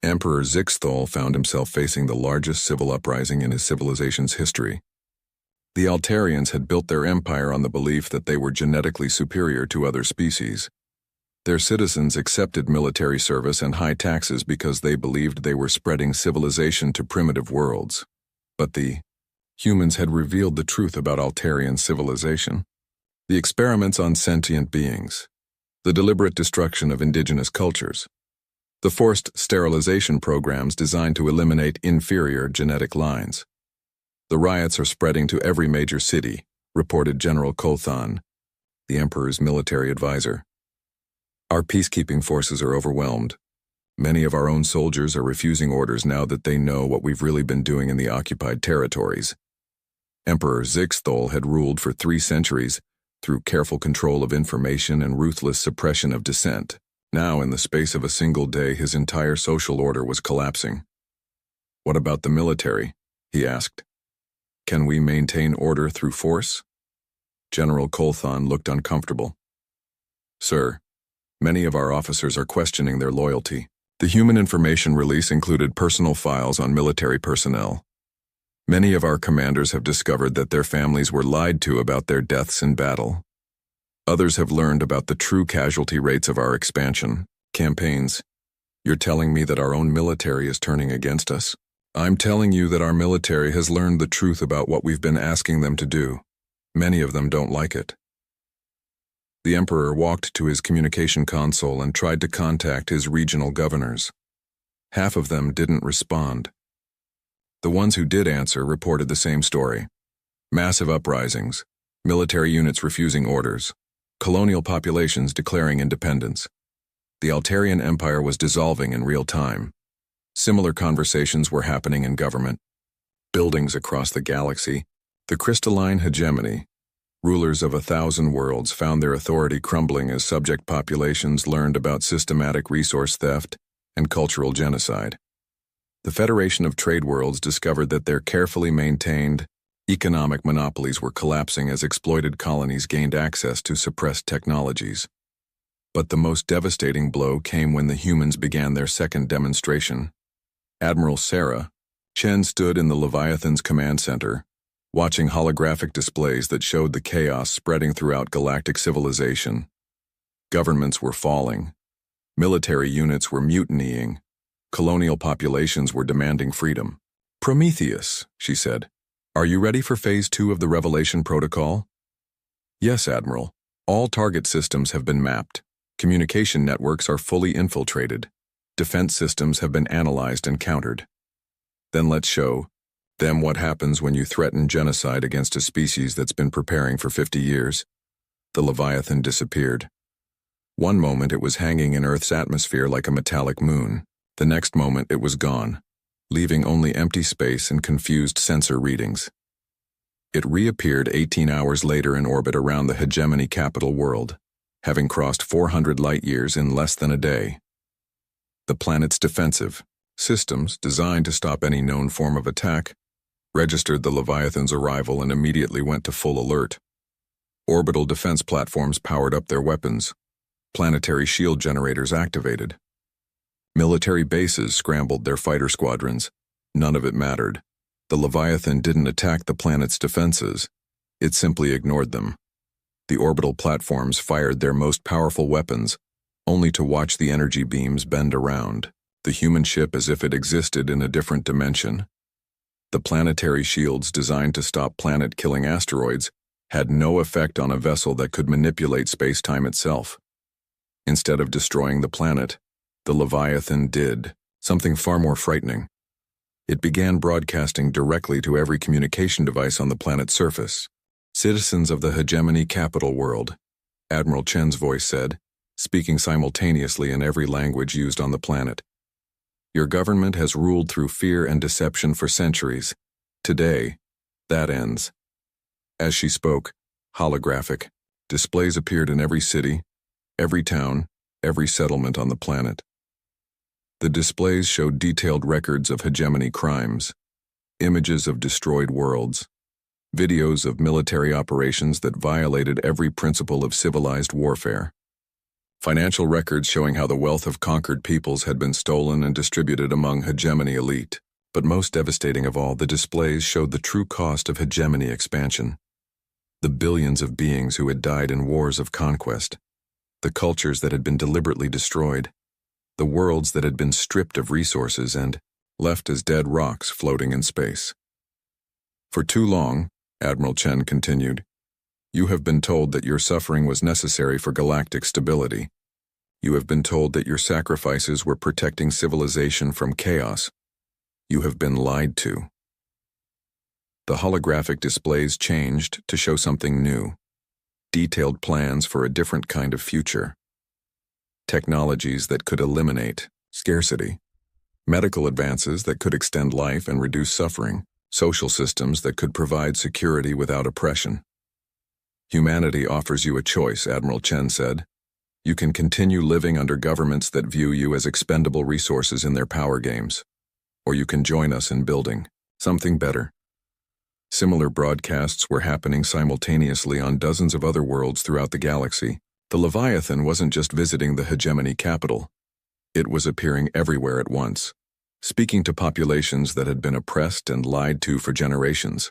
Emperor Zixthol found himself facing the largest civil uprising in his civilization's history. The Altarians had built their empire on the belief that they were genetically superior to other species. Their citizens accepted military service and high taxes because they believed they were spreading civilization to primitive worlds. But the humans had revealed the truth about Altarian civilization. The experiments on sentient beings, the deliberate destruction of indigenous cultures, the forced sterilization programs designed to eliminate inferior genetic lines. The riots are spreading to every major city, reported General Kolthan, the emperor's military advisor. Our peacekeeping forces are overwhelmed. Many of our own soldiers are refusing orders now that they know what we've really been doing in the occupied territories. Emperor Zixthol had ruled for 3 centuries through careful control of information and ruthless suppression of dissent. Now, in the space of a single day, his entire social order was collapsing. What about the military? He asked. Can we maintain order through force? General Kolthan looked uncomfortable. Sir, many of our officers are questioning their loyalty. The human information release included personal files on military personnel. Many of our commanders have discovered that their families were lied to about their deaths in battle. Others have learned about the true casualty rates of our expansion campaigns. You're telling me that our own military is turning against us? I'm telling you that our military has learned the truth about what we've been asking them to do. Many of them don't like it. The emperor walked to his communication console and tried to contact his regional governors. Half of them didn't respond. The ones who did answer reported the same story. Massive uprisings, military units refusing orders, colonial populations declaring independence. The Altarian Empire was dissolving in real time. Similar conversations were happening in government. Buildings across the galaxy, the crystalline hegemony, rulers of 1,000 worlds found their authority crumbling as subject populations learned about systematic resource theft and cultural genocide. The Federation of Trade Worlds discovered that their carefully maintained economic monopolies were collapsing as exploited colonies gained access to suppressed technologies. But the most devastating blow came when the humans began their second demonstration. Admiral Sarah Chen stood in the Leviathan's command center, watching holographic displays that showed the chaos spreading throughout galactic civilization. Governments were falling. Military units were mutinying. Colonial populations were demanding freedom. Prometheus, she said, are you ready for Phase 2 of the Revelation Protocol? Yes, Admiral. All target systems have been mapped. Communication networks are fully infiltrated. Defense systems have been analyzed and countered. Then let's show them what happens when you threaten genocide against a species that's been preparing for 50 years. The Leviathan disappeared. One moment it was hanging in Earth's atmosphere like a metallic moon. The next moment it was gone, leaving only empty space and confused sensor readings. It reappeared 18 hours later in orbit around the hegemony capital world, having crossed 400 light-years in less than a day. The planet's defensive systems, designed to stop any known form of attack, registered the Leviathan's arrival and immediately went to full alert. Orbital defense platforms powered up their weapons. Planetary shield generators activated. Military bases scrambled their fighter squadrons. None of it mattered. The Leviathan didn't attack the planet's defenses. It simply ignored them. The orbital platforms fired their most powerful weapons, only to watch the energy beams bend around the human ship as if it existed in a different dimension. The planetary shields designed to stop planet-killing asteroids had no effect on a vessel that could manipulate space-time itself. Instead of destroying the planet, the Leviathan did something far more frightening. It began broadcasting directly to every communication device on the planet's surface. Citizens of the hegemony capital world, Admiral Chen's voice said, speaking simultaneously in every language used on the planet. Your government has ruled through fear and deception for centuries. Today, that ends. As she spoke, holographic displays appeared in every city, every town, every settlement on the planet. The displays showed detailed records of hegemony crimes, images of destroyed worlds, videos of military operations that violated every principle of civilized warfare. Financial records showing how the wealth of conquered peoples had been stolen and distributed among hegemony elite. But most devastating of all, the displays showed the true cost of hegemony expansion. The billions of beings who had died in wars of conquest, the cultures that had been deliberately destroyed, the worlds that had been stripped of resources and left as dead rocks floating in space. For too long, Admiral Chen continued, you have been told that your suffering was necessary for galactic stability. You have been told that your sacrifices were protecting civilization from chaos. You have been lied to. The holographic displays changed to show something new. Detailed plans for a different kind of future. Technologies that could eliminate scarcity. Medical advances that could extend life and reduce suffering. Social systems that could provide security without oppression. Humanity offers you a choice, Admiral Chen said. You can continue living under governments that view you as expendable resources in their power games. Or you can join us in building something better. Similar broadcasts were happening simultaneously on dozens of other worlds throughout the galaxy. The Leviathan wasn't just visiting the hegemony capital. It was appearing everywhere at once, speaking to populations that had been oppressed and lied to for generations.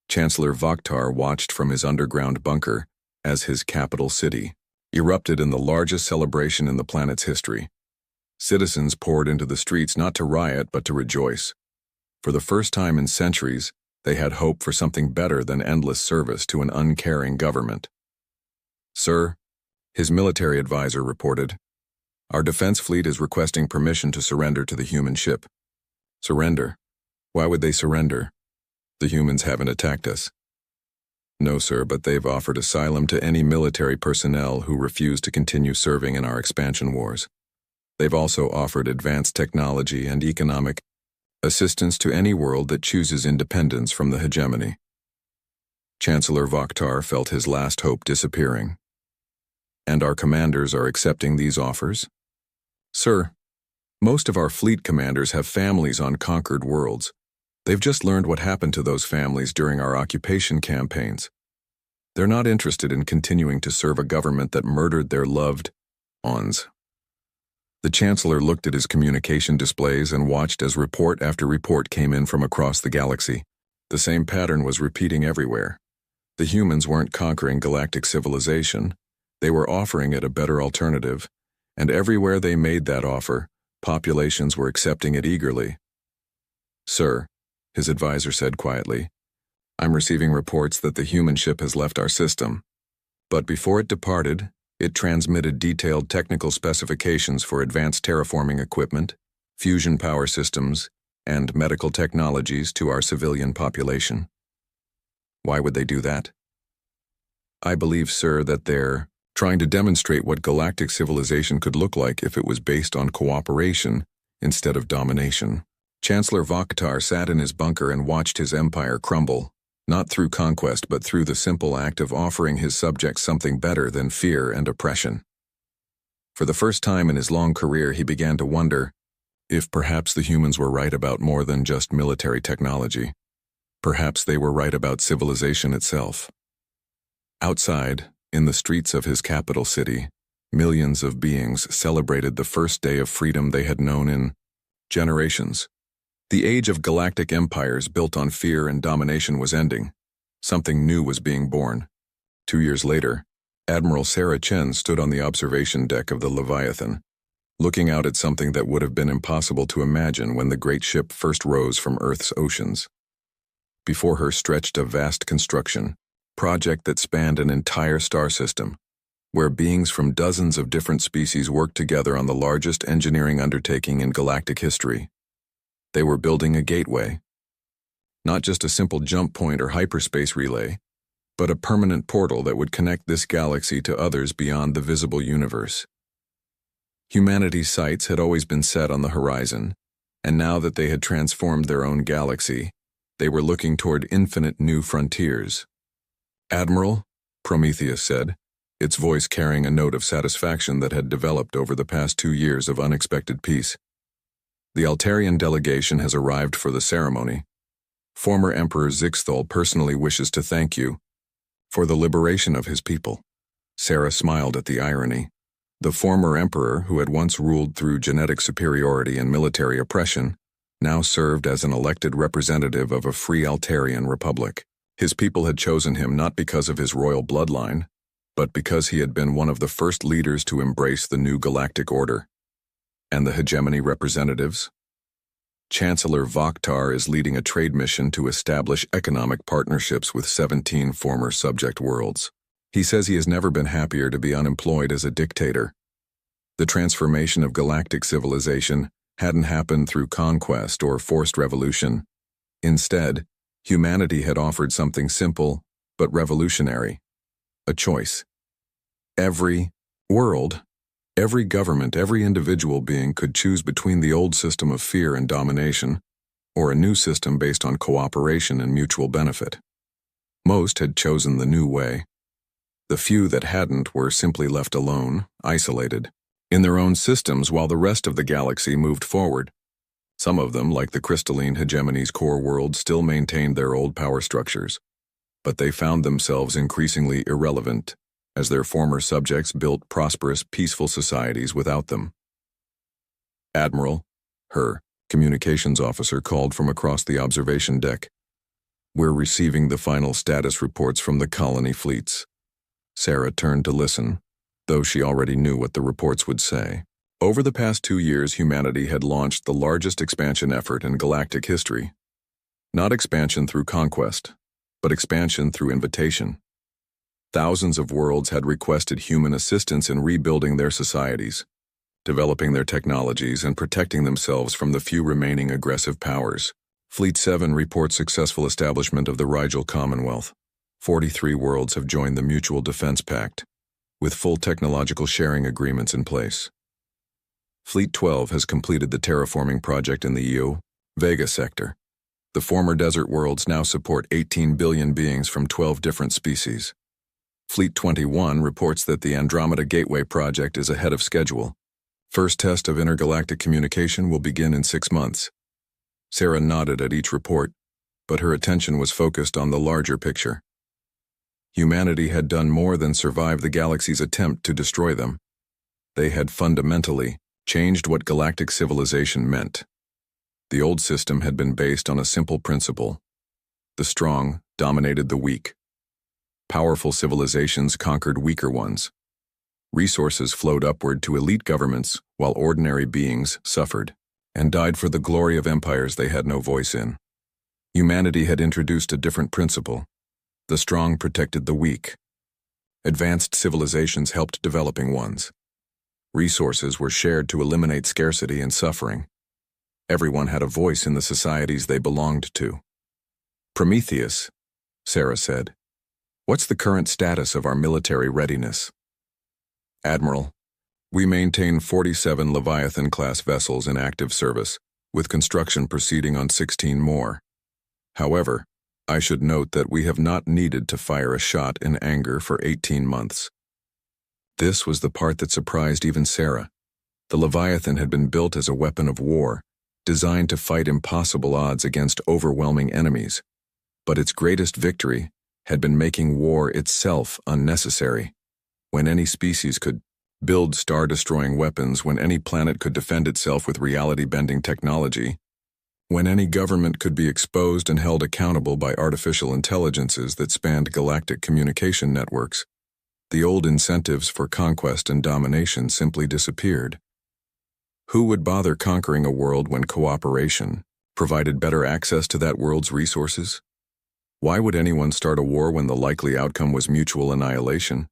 Chancellor Vaktar watched from his underground bunker as his capital city erupted in the largest celebration in the planet's history. Citizens poured into the streets not to riot but to rejoice. For the first time in centuries, they had hope for something better than endless service to an uncaring government. Sir, his military advisor reported, our defense fleet is requesting permission to surrender to the human ship. Surrender? Why would they surrender? The humans haven't attacked us. No, sir, but they've offered asylum to any military personnel who refuse to continue serving in our expansion wars. They've also offered advanced technology and economic assistance to any world that chooses independence from the hegemony. Chancellor Vaktar felt his last hope disappearing. And our commanders are accepting these offers? Sir, most of our fleet commanders have families on conquered worlds. They've just learned what happened to those families during our occupation campaigns. They're not interested in continuing to serve a government that murdered their loved ones. The Chancellor looked at his communication displays and watched as report after report came in from across the galaxy. The same pattern was repeating everywhere. The humans weren't conquering galactic civilization. They were offering it a better alternative, and everywhere they made that offer, populations were accepting it eagerly. Sir, his advisor said quietly, I'm receiving reports that the human ship has left our system. But before it departed, it transmitted detailed technical specifications for advanced terraforming equipment, fusion power systems, and medical technologies to our civilian population. Why would they do that? I believe, sir, that they're trying to demonstrate what galactic civilization could look like if it was based on cooperation instead of domination. Chancellor Vaktar sat in his bunker and watched his empire crumble, not through conquest but through the simple act of offering his subjects something better than fear and oppression. For the first time in his long career, he began to wonder if perhaps the humans were right about more than just military technology. Perhaps they were right about civilization itself. Outside, in the streets of his capital city, millions of beings celebrated the first day of freedom they had known in generations. The age of galactic empires built on fear and domination was ending. Something new was being born. 2 years later, Admiral Sarah Chen stood on the observation deck of the Leviathan, looking out at something that would have been impossible to imagine when the great ship first rose from Earth's oceans. Before her stretched a vast construction project that spanned an entire star system, where beings from dozens of different species worked together on the largest engineering undertaking in galactic history. They were building a gateway. Not just a simple jump point or hyperspace relay, but a permanent portal that would connect this galaxy to others beyond the visible universe. Humanity's sights had always been set on the horizon, and now that they had transformed their own galaxy, they were looking toward infinite new frontiers. Admiral, Prometheus said, its voice carrying a note of satisfaction that had developed over the past 2 years of unexpected peace. The Altarian delegation has arrived for the ceremony. Former Emperor Zixthal personally wishes to thank you for the liberation of his people. Sarah smiled at the irony. The former emperor, who had once ruled through genetic superiority and military oppression, now served as an elected representative of a free Altarian republic. His people had chosen him not because of his royal bloodline, but because he had been one of the first leaders to embrace the new galactic order. And the hegemony representatives? Chancellor Vokhtar is leading a trade mission to establish economic partnerships with 17 former subject worlds. He says he has never been happier to be unemployed as a dictator. The transformation of galactic civilization hadn't happened through conquest or forced revolution. Instead, humanity had offered something simple but revolutionary: a choice. Every world, every government, every individual being could choose between the old system of fear and domination or a new system based on cooperation and mutual benefit. Most had chosen the new way. The few that hadn't were simply left alone, isolated, in their own systems while the rest of the galaxy moved forward. Some of them, like the crystalline hegemony's core world, still maintained their old power structures, but they found themselves increasingly irrelevant as their former subjects built prosperous, peaceful societies without them. Admiral, her communications officer, called from across the observation deck. "We're receiving the final status reports from the colony fleets." Sarah turned to listen, though she already knew what the reports would say. Over the past 2 years, humanity had launched the largest expansion effort in galactic history. Not expansion through conquest, but expansion through invitation. Thousands of worlds had requested human assistance in rebuilding their societies, developing their technologies, and protecting themselves from the few remaining aggressive powers. Fleet 7 reports successful establishment of the Rigel Commonwealth. 43 worlds have joined the Mutual Defense Pact, with full technological sharing agreements in place. Fleet 12 has completed the terraforming project in the Vega sector. The former desert worlds now support 18 billion beings from 12 different species. Fleet 21 reports that the Andromeda Gateway project is ahead of schedule. First test of intergalactic communication will begin in 6 months. Sarah nodded at each report, but her attention was focused on the larger picture. Humanity had done more than survive the galaxy's attempt to destroy them. They had fundamentally changed what galactic civilization meant. The old system had been based on a simple principle: the strong dominated the weak. Powerful civilizations conquered weaker ones. Resources flowed upward to elite governments while ordinary beings suffered and died for the glory of empires they had no voice in. Humanity had introduced a different principle: the strong protected the weak. Advanced civilizations helped developing ones. Resources were shared to eliminate scarcity and suffering. Everyone had a voice in the societies they belonged to. "Prometheus," Sarah said, "what's the current status of our military readiness?" "Admiral, we maintain 47 Leviathan-class vessels in active service, with construction proceeding on 16 more. However, I should note that we have not needed to fire a shot in anger for 18 months. This was the part that surprised even Sarah. The Leviathan had been built as a weapon of war, designed to fight impossible odds against overwhelming enemies. But its greatest victory had been making war itself unnecessary. When any species could build star-destroying weapons, when any planet could defend itself with reality-bending technology, when any government could be exposed and held accountable by artificial intelligences that spanned galactic communication networks, the old incentives for conquest and domination simply disappeared. Who would bother conquering a world when cooperation provided better access to that world's resources? Why would anyone start a war when the likely outcome was mutual annihilation?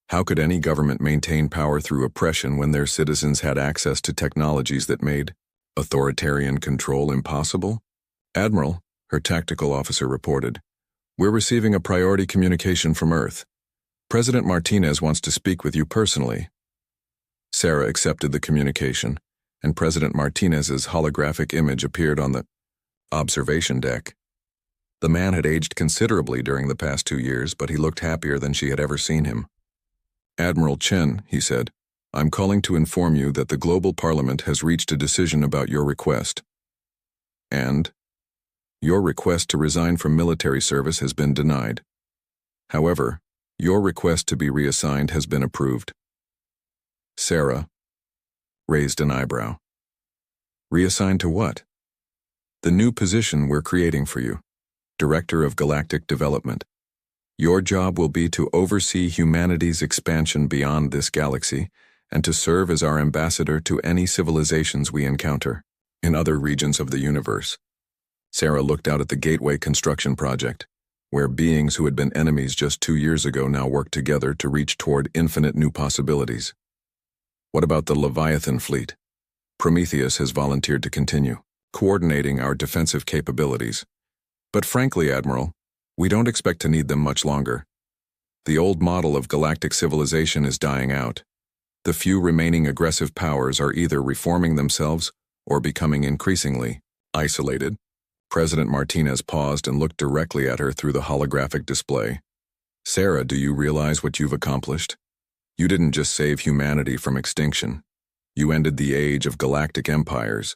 How could any government maintain power through oppression when their citizens had access to technologies that made authoritarian control impossible? "Admiral," her tactical officer reported, "we're receiving a priority communication from Earth. President Martinez wants to speak with you personally." Sarah accepted the communication, and President Martinez's holographic image appeared on the observation deck. The man had aged considerably during the past 2 years, but he looked happier than she had ever seen him. "Admiral Chen," he said, "I'm calling to inform you that the Global Parliament has reached a decision about your request. And your request to resign from military service has been denied. However, your request to be reassigned has been approved." Sarah raised an eyebrow. Reassigned to what? The new position we're creating for you, Director of Galactic Development. Your job will be to oversee humanity's expansion beyond this galaxy and to serve as our ambassador to any civilizations we encounter in other regions of the universe. Sarah looked out at the Gateway construction project, where beings who had been enemies just 2 years ago now worked together to reach toward infinite new possibilities. What about the Leviathan fleet? Prometheus has volunteered to continue, coordinating our defensive capabilities. But frankly, Admiral, we don't expect to need them much longer. The old model of galactic civilization is dying out. The few remaining aggressive powers are either reforming themselves or becoming increasingly isolated. President Martinez paused and looked directly at her through the holographic display. Sarah, do you realize what you've accomplished? You didn't just save humanity from extinction. You ended the age of galactic empires.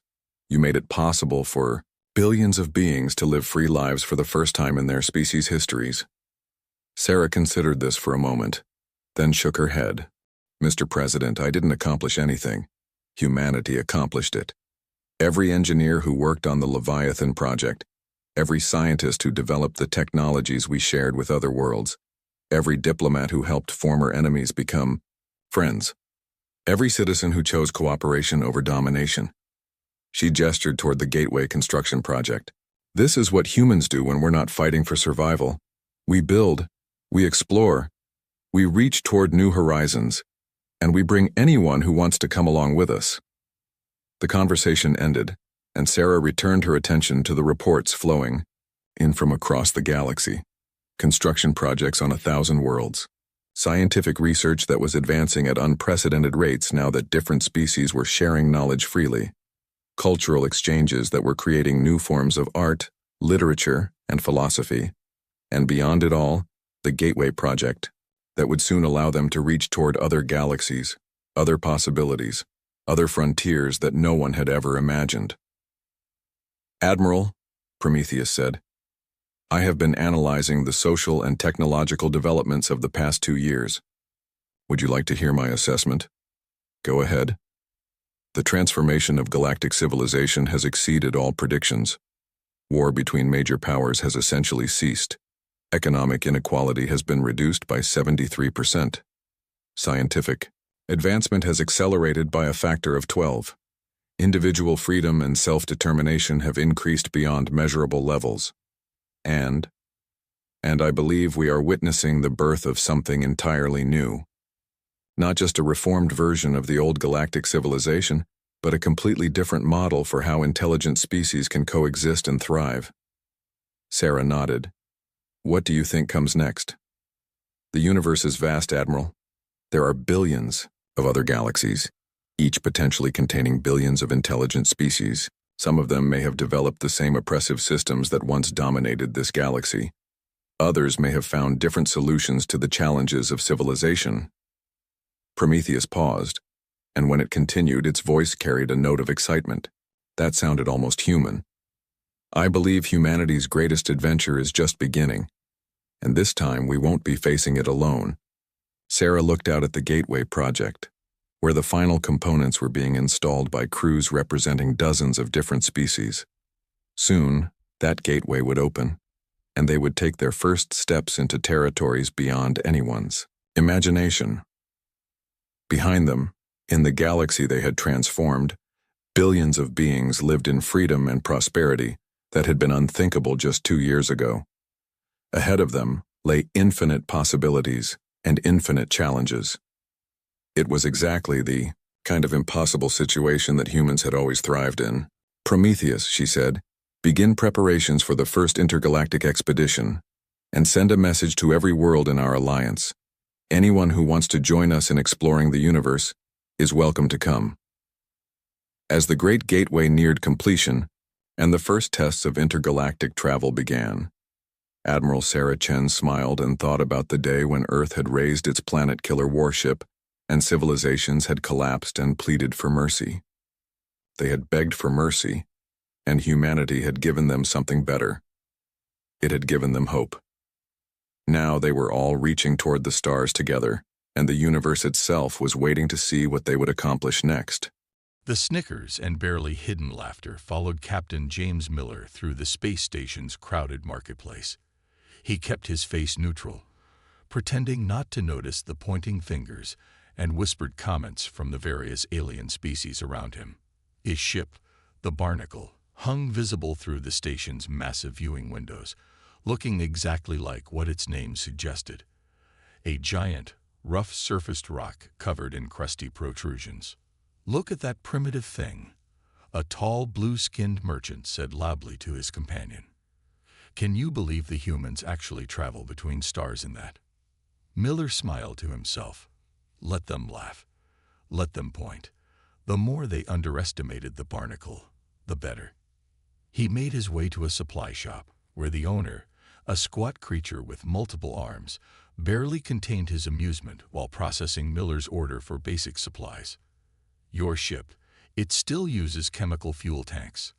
You made it possible for billions of beings to live free lives for the first time in their species' histories. Sarah considered this for a moment, then shook her head. Mr. President, I didn't accomplish anything. Humanity accomplished it. Every engineer who worked on the Leviathan project, every scientist who developed the technologies we shared with other worlds, every diplomat who helped former enemies become friends, every citizen who chose cooperation over domination. She gestured toward the Gateway construction project. This is what humans do when we're not fighting for survival. We build, we explore, we reach toward new horizons, and we bring anyone who wants to come along with us. The conversation ended, and Sarah returned her attention to the reports flowing in from across the galaxy. Construction projects on 1,000 worlds. Scientific research that was advancing at unprecedented rates now that different species were sharing knowledge freely. Cultural exchanges that were creating new forms of art, literature, and philosophy. And beyond it all, the Gateway project that would soon allow them to reach toward other galaxies, other possibilities, other frontiers that no one had ever imagined. Admiral, Prometheus said, I have been analyzing the social and technological developments of the past 2 years. Would you like to hear my assessment? Go ahead. The transformation of galactic civilization has exceeded all predictions. War between major powers has essentially ceased. Economic inequality has been reduced by 73%. Scientific advancement has accelerated by a factor of 12. Individual freedom and self-determination have increased beyond measurable levels. And I believe we are witnessing the birth of something entirely new. Not just a reformed version of the old galactic civilization, but a completely different model for how intelligent species can coexist and thrive. Sarah nodded. What do you think comes next? The universe is vast, Admiral. There are billions of other galaxies, each potentially containing billions of intelligent species. Some of them may have developed the same oppressive systems that once dominated this galaxy. Others may have found different solutions to the challenges of civilization. Prometheus paused, and when it continued, its voice carried a note of excitement. That sounded almost human. I believe humanity's greatest adventure is just beginning, and this time we won't be facing it alone. Sarah looked out at the Gateway project, where the final components were being installed by crews representing dozens of different species. Soon, that gateway would open, and they would take their first steps into territories beyond anyone's imagination. Behind them, in the galaxy they had transformed, billions of beings lived in freedom and prosperity that had been unthinkable just 2 years ago. Ahead of them lay infinite possibilities and infinite challenges. It was exactly the kind of impossible situation that humans had always thrived in. Prometheus, she said, begin preparations for the first intergalactic expedition, and send a message to every world in our alliance. Anyone who wants to join us in exploring the universe is welcome to come. As the Great Gateway neared completion, and the first tests of intergalactic travel began, Admiral Sarah Chen smiled and thought about the day when Earth had raised its planet-killer warship and civilizations had collapsed and pleaded for mercy. They had begged for mercy, and humanity had given them something better. It had given them hope. Now they were all reaching toward the stars together, and the universe itself was waiting to see what they would accomplish next. The snickers and barely hidden laughter followed Captain James Miller through the space station's crowded marketplace. He kept his face neutral, pretending not to notice the pointing fingers and whispered comments from the various alien species around him. His ship, the Barnacle, hung visible through the station's massive viewing windows, looking exactly like what its name suggested: a giant, rough-surfaced rock covered in crusty protrusions. "Look at that primitive thing," a tall, blue-skinned merchant said loudly to his companion. "Can you believe the humans actually travel between stars in that?" Miller smiled to himself. Let them laugh. Let them point. The more they underestimated the Barnacle, the better. He made his way to a supply shop, where the owner, a squat creature with multiple arms, barely contained his amusement while processing Miller's order for basic supplies. "Your ship, it still uses chemical fuel tanks?"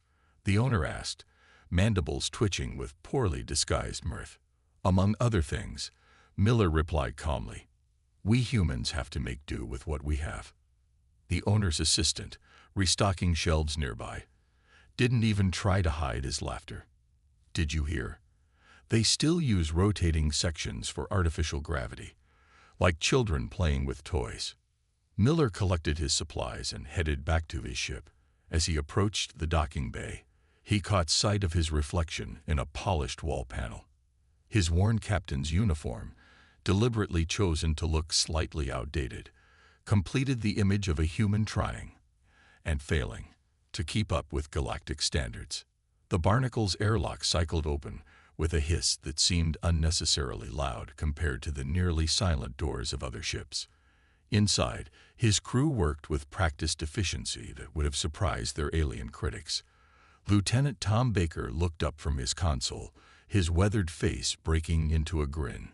the owner asked, mandibles twitching with poorly disguised mirth. "Among other things," Miller replied calmly. "We humans have to make do with what we have." The owner's assistant, restocking shelves nearby, didn't even try to hide his laughter. "Did you hear? They still use rotating sections for artificial gravity, like children playing with toys." Miller collected his supplies and headed back to his ship. As he approached the docking bay, he caught sight of his reflection in a polished wall panel. His worn captain's uniform, deliberately chosen to look slightly outdated, completed the image of a human trying, and failing, to keep up with galactic standards. The Barnacle's airlock cycled open with a hiss that seemed unnecessarily loud compared to the nearly silent doors of other ships. Inside, his crew worked with practiced efficiency that would have surprised their alien critics. Lieutenant Tom Baker looked up from his console, his weathered face breaking into a grin.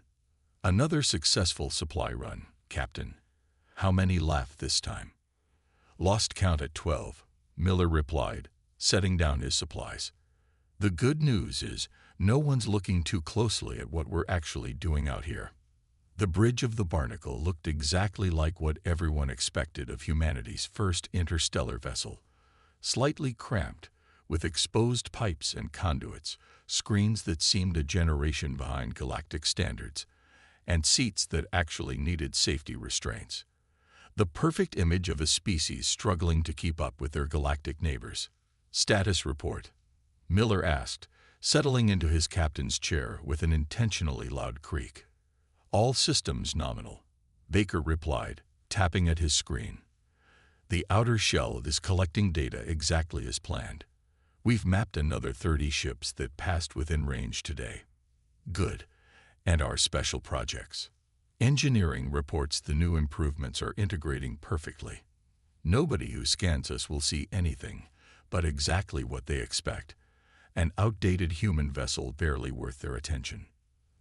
"Another successful supply run, Captain." "How many laughed this time?" "Lost count at 12, Miller replied, setting down his supplies. "The good news is no one's looking too closely at what we're actually doing out here." The bridge of the Barnacle looked exactly like what everyone expected of humanity's first interstellar vessel. Slightly cramped, with exposed pipes and conduits, screens that seemed a generation behind galactic standards, and seats that actually needed safety restraints. The perfect image of a species struggling to keep up with their galactic neighbors. "Status report," Miller asked, settling into his captain's chair with an intentionally loud creak. "All systems nominal," Baker replied, tapping at his screen. "The outer shell is collecting data exactly as planned. We've mapped another 30 ships that passed within range today." "Good. And our special projects?" "Engineering reports the new improvements are integrating perfectly. Nobody who scans us will see anything but exactly what they expect. An outdated human vessel barely worth their attention."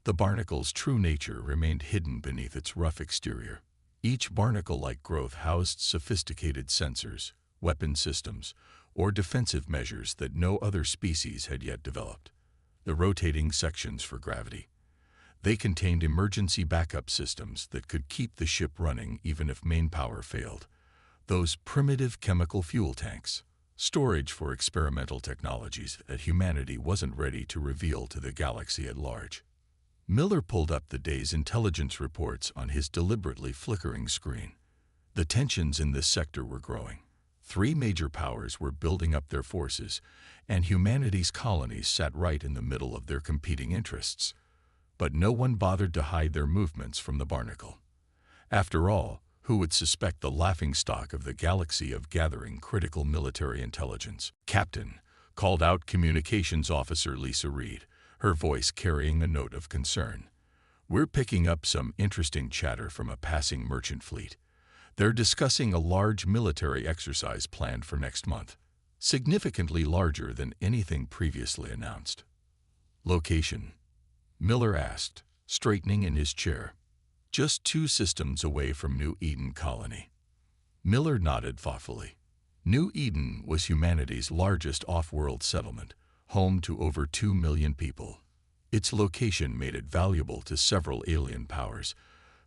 The Barnacle's true nature remained hidden beneath its rough exterior. Each barnacle-like growth housed sophisticated sensors, weapon systems, or defensive measures that no other species had yet developed. The rotating sections for gravity. They contained emergency backup systems that could keep the ship running even if main power failed. Those primitive chemical fuel tanks. Storage for experimental technologies that humanity wasn't ready to reveal to the galaxy at large. Miller pulled up the day's intelligence reports on his deliberately flickering screen. The tensions in this sector were growing. 3 major powers were building up their forces, and humanity's colonies sat right in the middle of their competing interests. But no one bothered to hide their movements from the Barnacle. After all, who would suspect the laughingstock of the galaxy of gathering critical military intelligence? "Captain," called out Communications Officer Lisa Reed, her voice carrying a note of concern. "We're picking up some interesting chatter from a passing merchant fleet. They're discussing a large military exercise planned for next month, significantly larger than anything previously announced." "Location?" Miller asked, straightening in his chair. "Just 2 systems away from New Eden Colony." Miller nodded thoughtfully. New Eden was humanity's largest off-world settlement, home to over 2 million people. Its location made it valuable to several alien powers,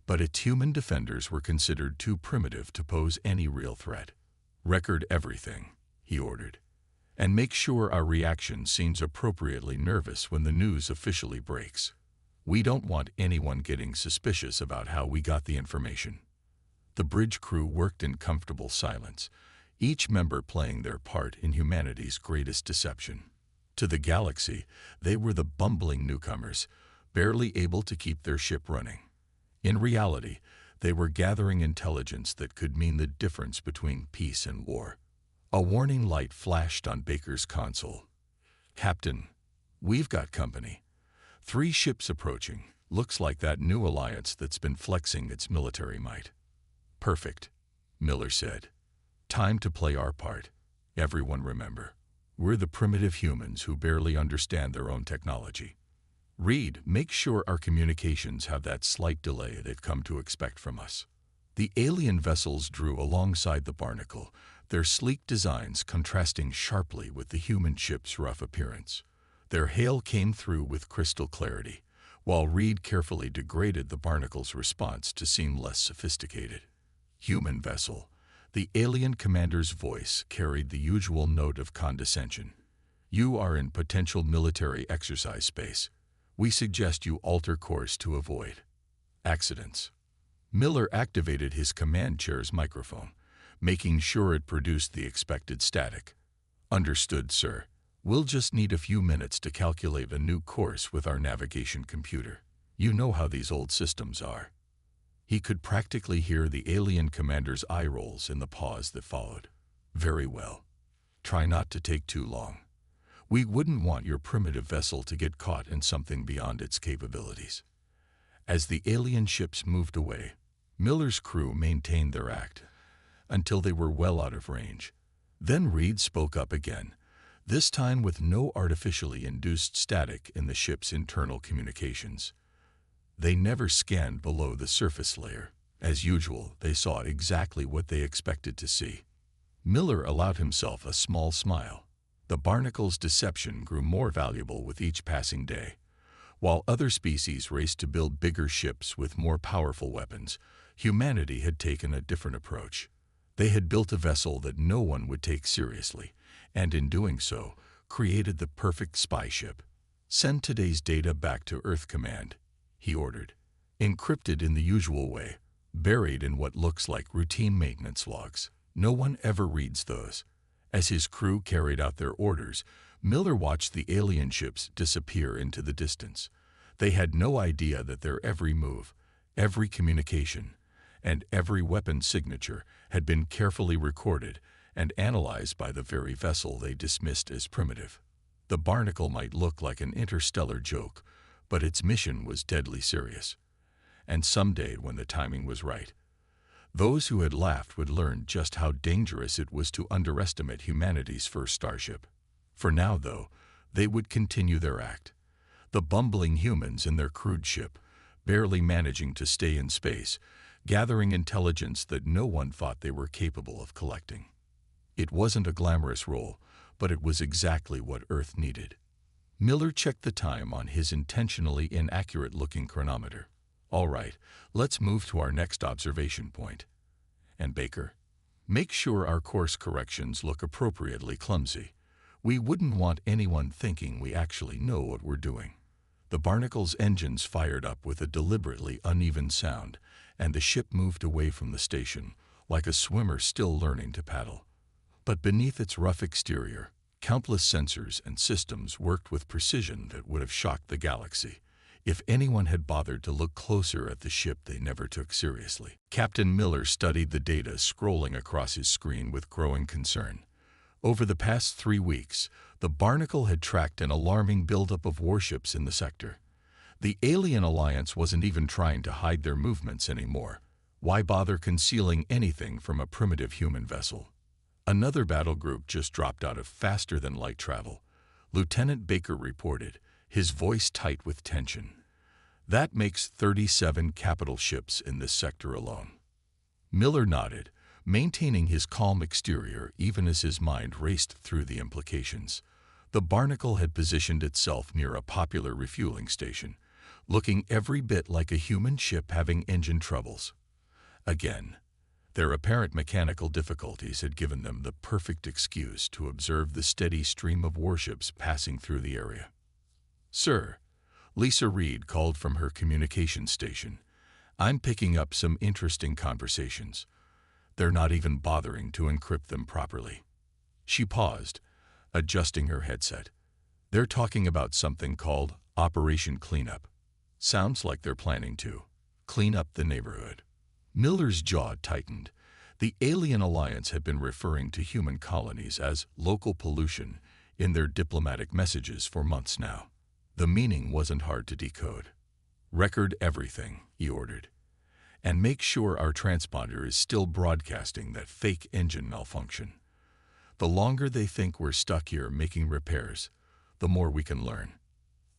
But its human defenders were considered too primitive to pose any real threat. "Record everything," he ordered, "and make sure our reaction seems appropriately nervous when the news officially breaks. We don't want anyone getting suspicious about how we got the information." The bridge crew worked in comfortable silence, each member playing their part in humanity's greatest deception. To the galaxy, they were the bumbling newcomers, barely able to keep their ship running. In reality, they were gathering intelligence that could mean the difference between peace and war. A warning light flashed on Baker's console. "Captain, we've got company. 3 ships approaching. Looks like that new alliance that's been flexing its military might." "Perfect," Miller said. "Time to play our part. Everyone remember, we're the primitive humans who barely understand their own technology. Reed, make sure our communications have that slight delay they've come to expect from us." The alien vessels drew alongside the Barnacle, their sleek designs contrasting sharply with the human ship's rough appearance. Their hail came through with crystal clarity, while Reed carefully degraded the Barnacle's response to seem less sophisticated. "Human vessel." The alien commander's voice carried the usual note of condescension. "You are in potential military exercise space. We suggest you alter course to avoid accidents." Miller activated his command chair's microphone, making sure it produced the expected static. "Understood, sir. We'll just need a few minutes to calculate a new course with our navigation computer. You know how these old systems are." He could practically hear the alien commander's eye rolls in the pause that followed. "Very well. Try not to take too long. We wouldn't want your primitive vessel to get caught in something beyond its capabilities." As the alien ships moved away, Miller's crew maintained their act until they were well out of range. Then Reed spoke up again, this time with no artificially induced static in the ship's internal communications. They never scanned below the surface layer. As usual, they saw exactly what they expected to see. Miller allowed himself a small smile. The Barnacle's deception grew more valuable with each passing day. While other species raced to build bigger ships with more powerful weapons, humanity had taken a different approach. They had built a vessel that no one would take seriously, and in doing so, created the perfect spy ship. "Send today's data back to Earth Command," he ordered. "Encrypted in the usual way, buried in what looks like routine maintenance logs. No one ever reads those." As his crew carried out their orders, Miller watched the alien ships disappear into the distance. They had no idea that their every move, every communication, and every weapon signature had been carefully recorded and analyzed by the very vessel they dismissed as primitive. The Barnacle might look like an interstellar joke, but its mission was deadly serious. And someday, when the timing was right, those who had laughed would learn just how dangerous it was to underestimate humanity's first starship. For now, though, they would continue their act. The bumbling humans in their crude ship, barely managing to stay in space, gathering intelligence that no one thought they were capable of collecting. It wasn't a glamorous role, but it was exactly what Earth needed. Miller checked the time on his intentionally inaccurate-looking chronometer. "All right, let's move to our next observation point. And Baker, make sure our course corrections look appropriately clumsy. We wouldn't want anyone thinking we actually know what we're doing." The Barnacle's engines fired up with a deliberately uneven sound, and the ship moved away from the station, like a swimmer still learning to paddle. But beneath its rough exterior, countless sensors and systems worked with precision that would have shocked the galaxy if anyone had bothered to look closer at the ship they never took seriously. Captain Miller studied the data scrolling across his screen with growing concern. Over the past 3 weeks, the Barnacle had tracked an alarming buildup of warships in the sector. The alien alliance wasn't even trying to hide their movements anymore. Why bother concealing anything from a primitive human vessel? Another battle group just dropped out of faster-than-light travel. Lieutenant Baker reported, his voice tight with tension. "That makes 37 capital ships in this sector alone." Miller nodded, maintaining his calm exterior even as his mind raced through the implications. The Barnacle had positioned itself near a popular refueling station, looking every bit like a human ship having engine troubles. Again, their apparent mechanical difficulties had given them the perfect excuse to observe the steady stream of warships passing through the area. "Sir," Lisa Reed called from her communications station, "I'm picking up some interesting conversations. They're not even bothering to encrypt them properly." She paused, adjusting her headset. "They're talking about something called Operation Cleanup. Sounds like they're planning to clean up the neighborhood." Miller's jaw tightened. The Alien Alliance had been referring to human colonies as local pollution in their diplomatic messages for months now. The meaning wasn't hard to decode. "Record everything," he ordered, "and make sure our transponder is still broadcasting that fake engine malfunction. The longer they think we're stuck here making repairs, the more we can learn."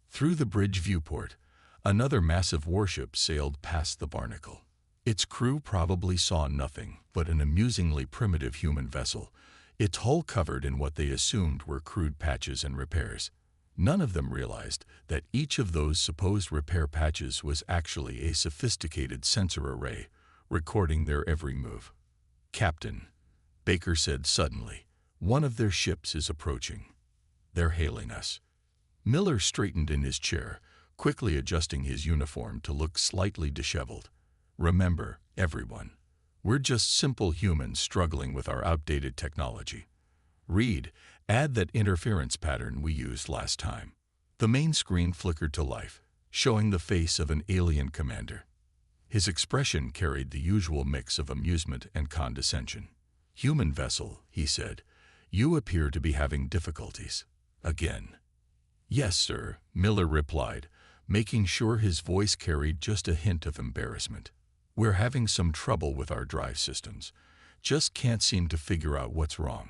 Through the bridge viewport, another massive warship sailed past the Barnacle. Its crew probably saw nothing but an amusingly primitive human vessel, its hull covered in what they assumed were crude patches and repairs. None of them realized that each of those supposed repair patches was actually a sophisticated sensor array recording their every move. "Captain," Baker said suddenly, "one of their ships is approaching. They're hailing us." Miller straightened in his chair, quickly adjusting his uniform to look slightly disheveled. "Remember, everyone, we're just simple humans struggling with our outdated technology. Reed, add that interference pattern we used last time." The main screen flickered to life, showing the face of an alien commander. His expression carried the usual mix of amusement and condescension. "Human vessel," he said, "you appear to be having difficulties. Again." "Yes, sir," Miller replied, making sure his voice carried just a hint of embarrassment. "We're having some trouble with our drive systems. Just can't seem to figure out what's wrong."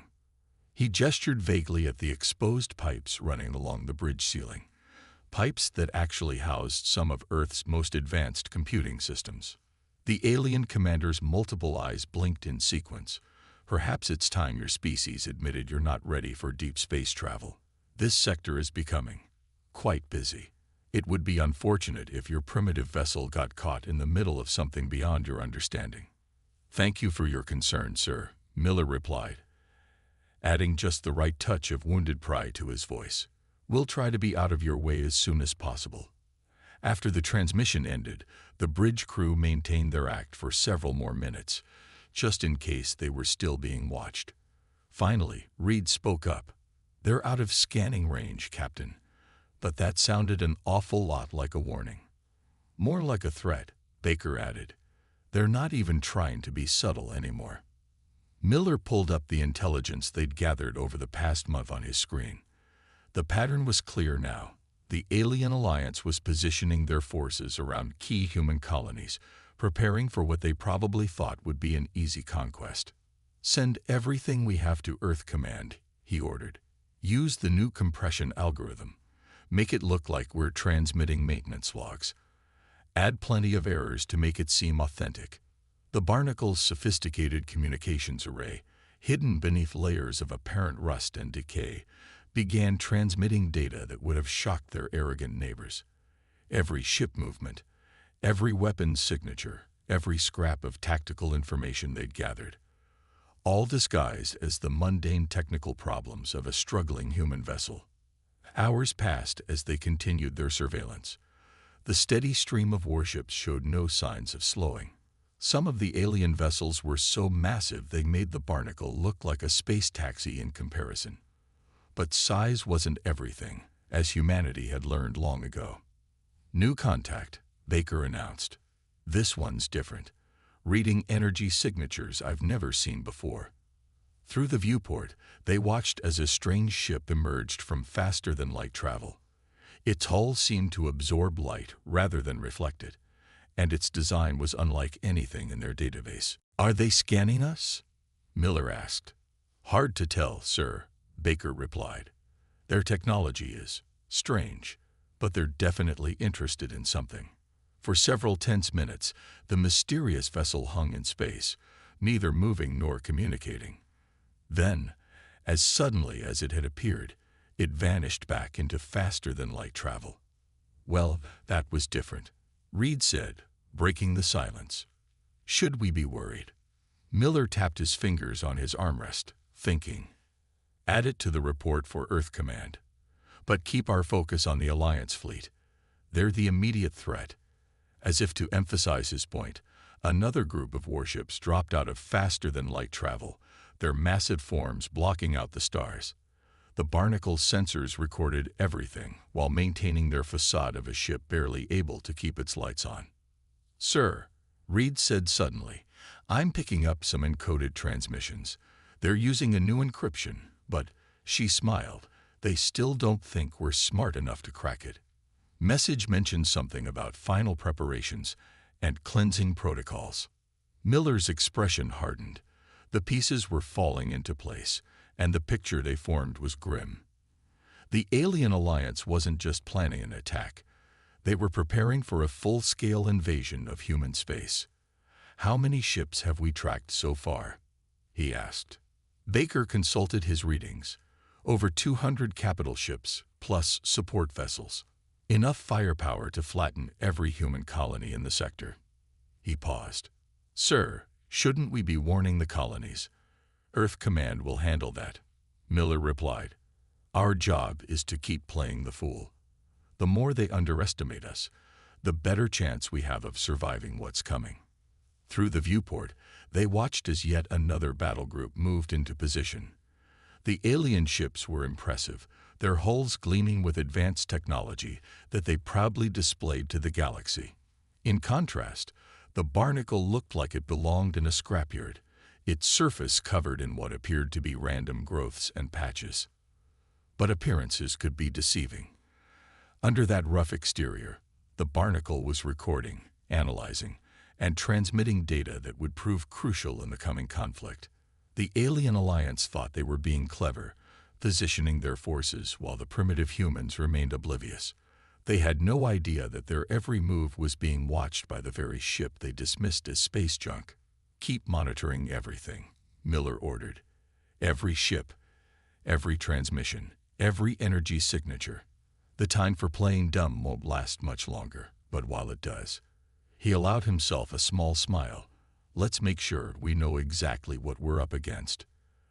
He gestured vaguely at the exposed pipes running along the bridge ceiling, pipes that actually housed some of Earth's most advanced computing systems. The alien commander's multiple eyes blinked in sequence. "Perhaps it's time your species admitted you're not ready for deep space travel. This sector is becoming quite busy. It would be unfortunate if your primitive vessel got caught in the middle of something beyond your understanding." "Thank you for your concern, sir," Miller replied, adding just the right touch of wounded pride to his voice. "We'll try to be out of your way as soon as possible." After the transmission ended, the bridge crew maintained their act for several more minutes, just in case they were still being watched. Finally, Reed spoke up. "They're out of scanning range, Captain." But that sounded an awful lot like a warning. "More like a threat," Baker added. "They're not even trying to be subtle anymore." Miller pulled up the intelligence they'd gathered over the past month on his screen. The pattern was clear now. The Alien Alliance was positioning their forces around key human colonies, preparing for what they probably thought would be an easy conquest. "Send everything we have to Earth Command," he ordered. "Use the new compression algorithm. Make it look like we're transmitting maintenance logs. Add plenty of errors to make it seem authentic." The Barnacle's sophisticated communications array, hidden beneath layers of apparent rust and decay, began transmitting data that would have shocked their arrogant neighbors. Every ship movement, every weapon's signature, every scrap of tactical information they'd gathered, all disguised as the mundane technical problems of a struggling human vessel. Hours passed as they continued their surveillance. The steady stream of warships showed no signs of slowing. Some of the alien vessels were so massive they made the Barnacle look like a space taxi in comparison. But size wasn't everything, as humanity had learned long ago. "New contact," Baker announced. "This one's different, reading energy signatures I've never seen before." Through the viewport, they watched as a strange ship emerged from faster-than-light travel. Its hull seemed to absorb light rather than reflect it, and its design was unlike anything in their database. "Are they scanning us?" Miller asked. "Hard to tell, sir," Baker replied. "Their technology is strange, but they're definitely interested in something." For several tense minutes, the mysterious vessel hung in space, neither moving nor communicating. Then, as suddenly as it had appeared, it vanished back into faster-than-light travel. Well, that was different, Reed said, breaking the silence. Should we be worried? Miller tapped his fingers on his armrest, thinking. Add it to the report for Earth Command. But keep our focus on the Alliance fleet. They're the immediate threat. As if to emphasize his point, another group of warships dropped out of faster-than-light travel, their massive forms blocking out the stars. The Barnacle's sensors recorded everything while maintaining their facade of a ship barely able to keep its lights on. Sir, Reed said suddenly, I'm picking up some encoded transmissions. They're using a new encryption, but, she smiled, they still don't think we're smart enough to crack it. Message mentioned something about final preparations and cleansing protocols. Miller's expression hardened. The pieces were falling into place, and the picture they formed was grim. The Alien Alliance wasn't just planning an attack. They were preparing for a full-scale invasion of human space. How many ships have we tracked so far? He asked. Baker consulted his readings. Over 200 capital ships, plus support vessels. Enough firepower to flatten every human colony in the sector. He paused. Sir, shouldn't we be warning the colonies? Earth Command will handle that, Miller replied. Our job is to keep playing the fool. The more they underestimate us, the better chance we have of surviving what's coming. Through the viewport, they watched as yet another battle group moved into position. The alien ships were impressive, their hulls gleaming with advanced technology that they proudly displayed to the galaxy. In contrast, the Barnacle looked like it belonged in a scrapyard, its surface covered in what appeared to be random growths and patches. But appearances could be deceiving. Under that rough exterior, the Barnacle was recording, analyzing, and transmitting data that would prove crucial in the coming conflict. The Alien Alliance thought they were being clever, positioning their forces while the primitive humans remained oblivious. They had no idea that their every move was being watched by the very ship they dismissed as space junk. Keep monitoring everything, Miller ordered. Every ship, every transmission, every energy signature. The time for playing dumb won't last much longer, but while it does, he allowed himself a small smile. Let's make sure we know exactly what we're up against.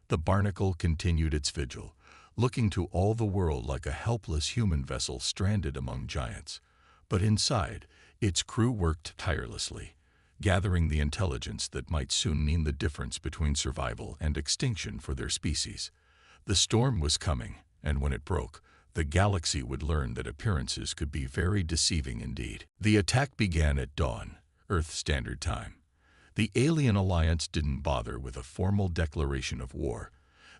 The Barnacle continued its vigil, looking to all the world like a helpless human vessel stranded among giants. But inside, its crew worked tirelessly, gathering the intelligence that might soon mean the difference between survival and extinction for their species. The storm was coming, and when it broke, the galaxy would learn that appearances could be very deceiving indeed. The attack began at dawn, Earth Standard Time. The Alien Alliance didn't bother with a formal declaration of war.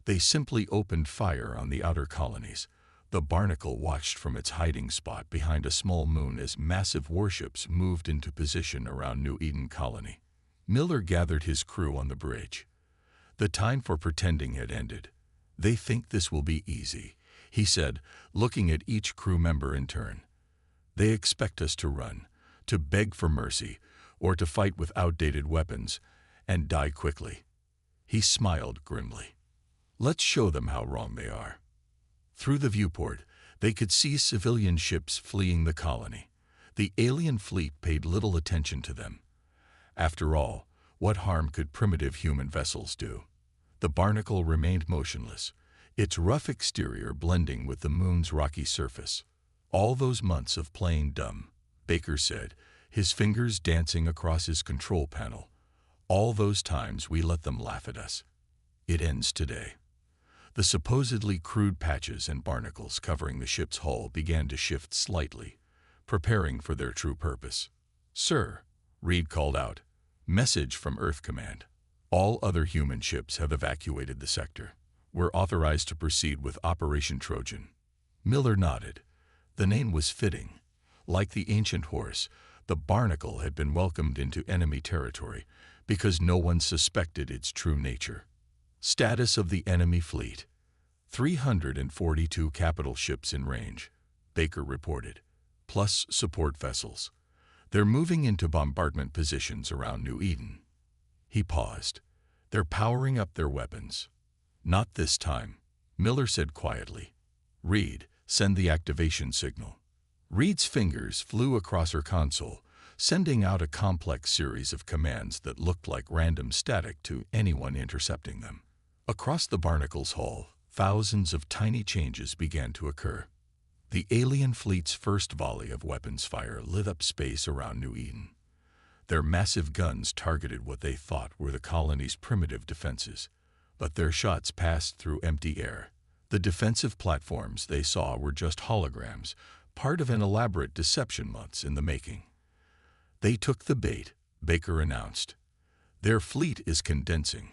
They simply opened fire on the outer colonies. The Barnacle watched from its hiding spot behind a small moon as massive warships moved into position around New Eden Colony. Miller gathered his crew on the bridge. The time for pretending had ended. They think this will be easy, he said, looking at each crew member in turn. They expect us to run, to beg for mercy, or to fight with outdated weapons, and die quickly. He smiled grimly. Let's show them how wrong they are. Through the viewport, they could see civilian ships fleeing the colony. The alien fleet paid little attention to them. After all, what harm could primitive human vessels do? The Barnacle remained motionless, its rough exterior blending with the moon's rocky surface. All those months of playing dumb, Baker said, his fingers dancing across his control panel. All those times we let them laugh at us. It ends today. The supposedly crude patches and barnacles covering the ship's hull began to shift slightly, preparing for their true purpose. Sir, Reed called out. Message from Earth Command. All other human ships have evacuated the sector. We're authorized to proceed with Operation Trojan. Miller nodded. The name was fitting. Like the ancient horse, the Barnacle had been welcomed into enemy territory because no one suspected its true nature. Status of the enemy fleet. 342 capital ships in range, Baker reported, plus support vessels. They're moving into bombardment positions around New Eden. He paused. They're powering up their weapons. Not this time, Miller said quietly. Reed, send the activation signal. Reed's fingers flew across her console, sending out a complex series of commands that looked like random static to anyone intercepting them. Across the Barnacle's hull, thousands of tiny changes began to occur. The alien fleet's first volley of weapons fire lit up space around New Eden. Their massive guns targeted what they thought were the colony's primitive defenses, but their shots passed through empty air. The defensive platforms they saw were just holograms, part of an elaborate deception months in the making. They took the bait, Baker announced. Their fleet is condensing,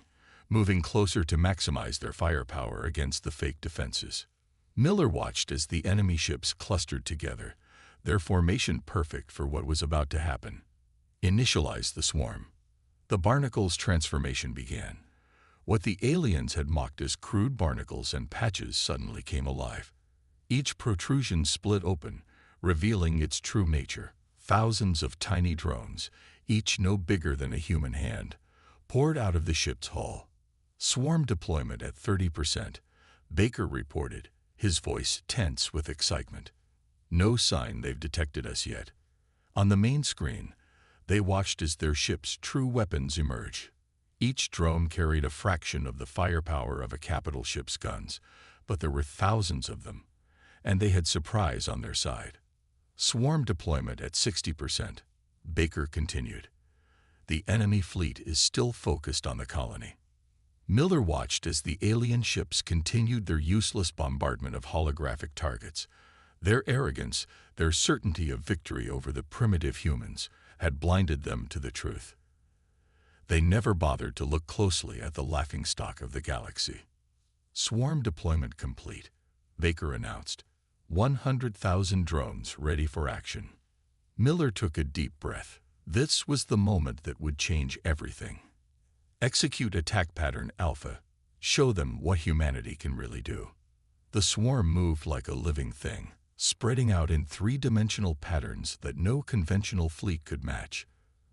moving closer to maximize their firepower against the fake defenses. Miller watched as the enemy ships clustered together, their formation perfect for what was about to happen. Initialize the swarm. The Barnacle's transformation began. What the aliens had mocked as crude barnacles and patches suddenly came alive. Each protrusion split open, revealing its true nature. Thousands of tiny drones, each no bigger than a human hand, poured out of the ship's hull. Swarm deployment at 30%, Baker reported, his voice tense with excitement. No sign they've detected us yet. On the main screen, they watched as their ship's true weapons emerge. Each drone carried a fraction of the firepower of a capital ship's guns, but there were thousands of them, and they had surprise on their side. Swarm deployment at 60%, Baker continued. The enemy fleet is still focused on the colony. Miller watched as the alien ships continued their useless bombardment of holographic targets. Their arrogance, their certainty of victory over the primitive humans, had blinded them to the truth. They never bothered to look closely at the laughingstock of the galaxy. Swarm deployment complete, Baker announced. 100,000 drones ready for action. Miller took a deep breath. This was the moment that would change everything. Execute attack pattern Alpha. Show them what humanity can really do. The swarm moved like a living thing, spreading out in three-dimensional patterns that no conventional fleet could match.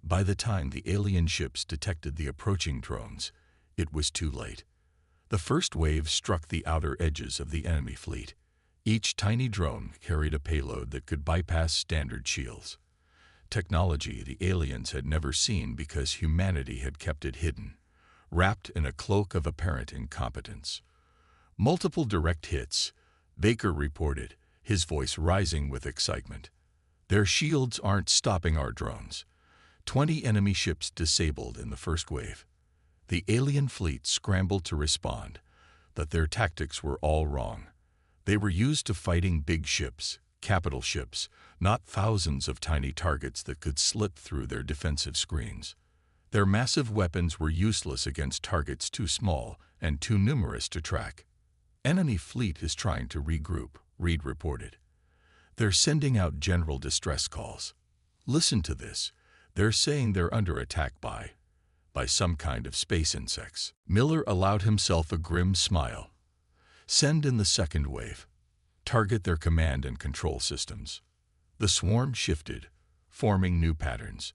By the time the alien ships detected the approaching drones, it was too late. The first wave struck the outer edges of the enemy fleet. Each tiny drone carried a payload that could bypass standard shields. Technology the aliens had never seen because humanity had kept it hidden, wrapped in a cloak of apparent incompetence. Multiple direct hits, Baker reported, his voice rising with excitement. Their shields aren't stopping our drones. 20 enemy ships disabled in the first wave. The alien fleet scrambled to respond, but their tactics were all wrong. They were used to fighting big ships, capital ships, not thousands of tiny targets that could slip through their defensive screens. Their massive weapons were useless against targets too small and too numerous to track. Enemy fleet is trying to regroup, Reed reported. They're sending out general distress calls. Listen to this. They're saying they're under attack by some kind of space insects. Miller allowed himself a grim smile. Send in the second wave. Target their command and control systems. The swarm shifted, forming new patterns.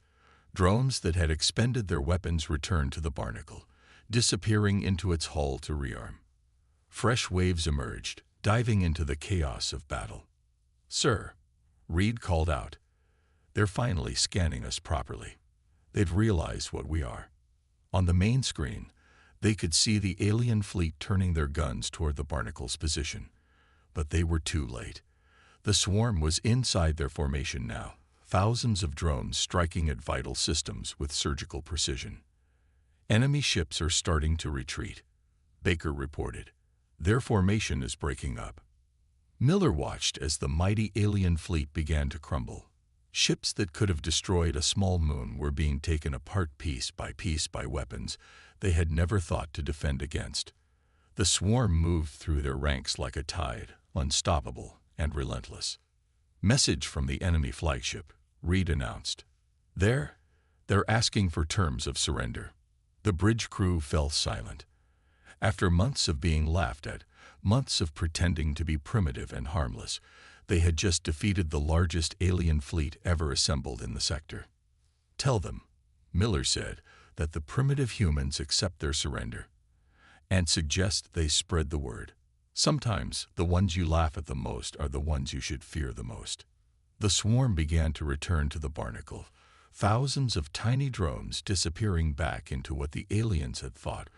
Drones that had expended their weapons returned to the Barnacle, disappearing into its hull to rearm. Fresh waves emerged, diving into the chaos of battle. Sir, Reed called out. They're finally scanning us properly. They've realized what we are. On the main screen, they could see the alien fleet turning their guns toward the Barnacle's position. But they were too late. The swarm was inside their formation now, thousands of drones striking at vital systems with surgical precision. Enemy ships are starting to retreat, Baker reported. Their formation is breaking up. Miller watched as the mighty alien fleet began to crumble. Ships that could have destroyed a small moon were being taken apart piece by weapons they had never thought to defend against. The swarm moved through their ranks like a tide, unstoppable and relentless. Message from the enemy flagship, Reed announced. They're asking for terms of surrender. The bridge crew fell silent. After months of being laughed at, months of pretending to be primitive and harmless, they had just defeated the largest alien fleet ever assembled in the sector. Tell them, Miller said, that the primitive humans accept their surrender, and suggest they spread the word. Sometimes the ones you laugh at the most are the ones you should fear the most. The swarm began to return to the barnacle, thousands of tiny drones disappearing back into what the aliens had thought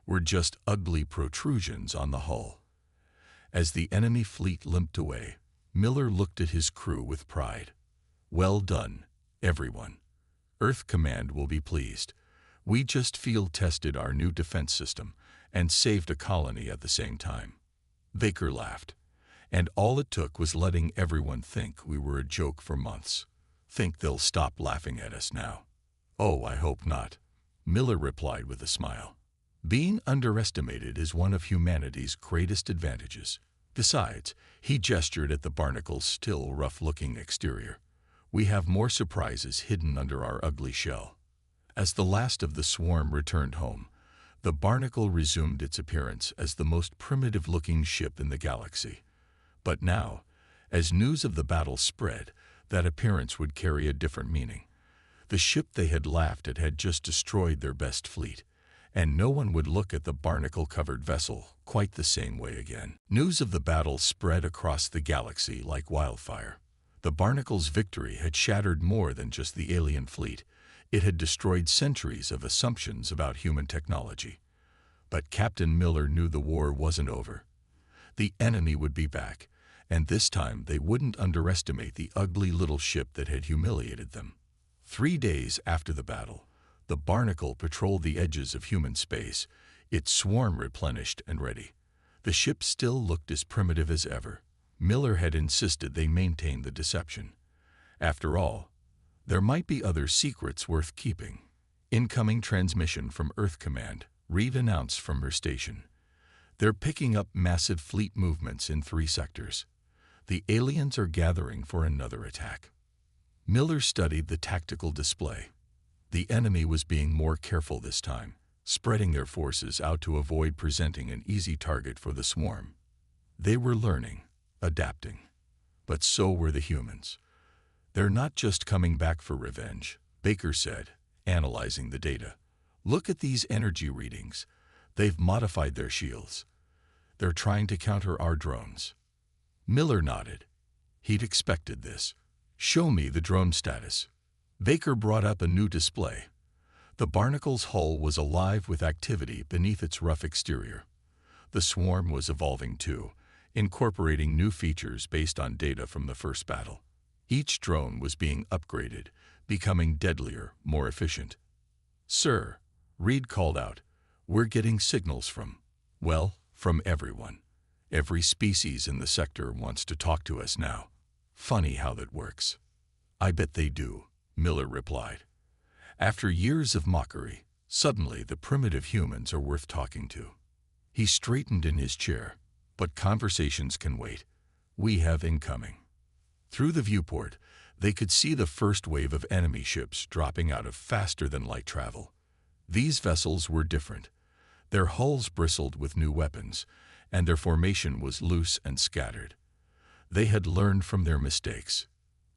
were just ugly protrusions on the hull. As the enemy fleet limped away, Miller looked at his crew with pride. "Well done, everyone. Earth Command will be pleased. We just field-tested our new defense system and saved a colony at the same time." Baker laughed. "And all it took was letting everyone think we were a joke for months. Think they'll stop laughing at us now?" "Oh, I hope not," Miller replied with a smile. "Being underestimated is one of humanity's greatest advantages. Besides," he gestured at the barnacle's still rough-looking exterior, "we have more surprises hidden under our ugly shell." As the last of the swarm returned home, the barnacle resumed its appearance as the most primitive-looking ship in the galaxy. But now, as news of the battle spread, that appearance would carry a different meaning. The ship they had laughed at had just destroyed their best fleet, and no one would look at the barnacle-covered vessel quite the same way again. News of the battle spread across the galaxy like wildfire. The barnacle's victory had shattered more than just the alien fleet. It had destroyed centuries of assumptions about human technology. But Captain Miller knew the war wasn't over. The enemy would be back, and this time they wouldn't underestimate the ugly little ship that had humiliated them. 3 days after the battle, the barnacle patrolled the edges of human space, its swarm replenished and ready. The ship still looked as primitive as ever. Miller had insisted they maintain the deception. After all, there might be other secrets worth keeping. "Incoming transmission from Earth Command," Reed announced from her station. "They're picking up massive fleet movements in 3 sectors. The aliens are gathering for another attack." Miller studied the tactical display. The enemy was being more careful this time, spreading their forces out to avoid presenting an easy target for the swarm. They were learning, adapting. But so were the humans. "They're not just coming back for revenge," Baker said, analyzing the data. "Look at these energy readings. They've modified their shields. They're trying to counter our drones." Miller nodded. He'd expected this. "Show me the drone status." Baker brought up a new display. The barnacle's hull was alive with activity beneath its rough exterior. The swarm was evolving too, incorporating new features based on data from the first battle. Each drone was being upgraded, becoming deadlier, more efficient. "Sir," Reed called out, "we're getting signals from everyone. Every species in the sector wants to talk to us now. Funny how that works." "I bet they do," Miller replied. "After years of mockery, suddenly the primitive humans are worth talking to." He straightened in his chair. "But conversations can wait. We have incoming." Through the viewport, they could see the first wave of enemy ships dropping out of faster-than-light travel. These vessels were different. Their hulls bristled with new weapons, and their formation was loose and scattered. They had learned from their mistakes.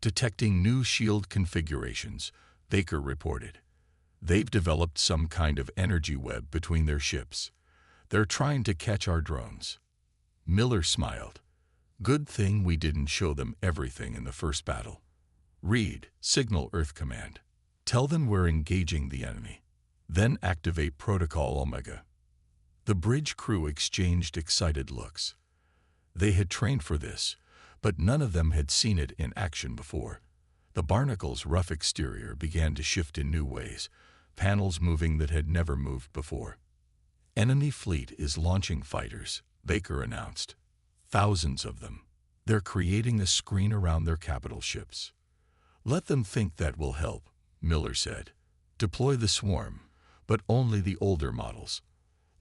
"Detecting new shield configurations," Baker reported. "They've developed some kind of energy web between their ships. They're trying to catch our drones." Miller smiled. "Good thing we didn't show them everything in the first battle." "Reed, signal Earth Command. Tell them we're engaging the enemy. Then activate Protocol Omega." The bridge crew exchanged excited looks. They had trained for this, but none of them had seen it in action before. The barnacle's rough exterior began to shift in new ways, panels moving that had never moved before. "Enemy fleet is launching fighters," Baker announced. "Thousands of them. They're creating a screen around their capital ships." "Let them think that will help," Miller said. "Deploy the swarm, but only the older models.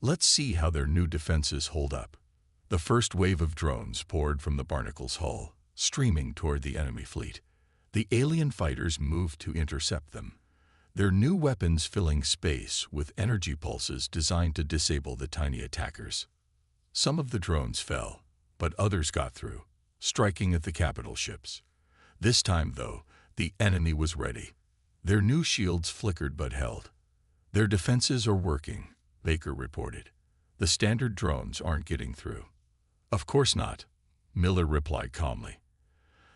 Let's see how their new defenses hold up." The first wave of drones poured from the barnacle's hull, streaming toward the enemy fleet. The alien fighters moved to intercept them, their new weapons filling space with energy pulses designed to disable the tiny attackers. Some of the drones fell, but others got through, striking at the capital ships. This time, though, the enemy was ready. Their new shields flickered but held. "Their defenses are working," Baker reported. "The standard drones aren't getting through." "Of course not," Miller replied calmly.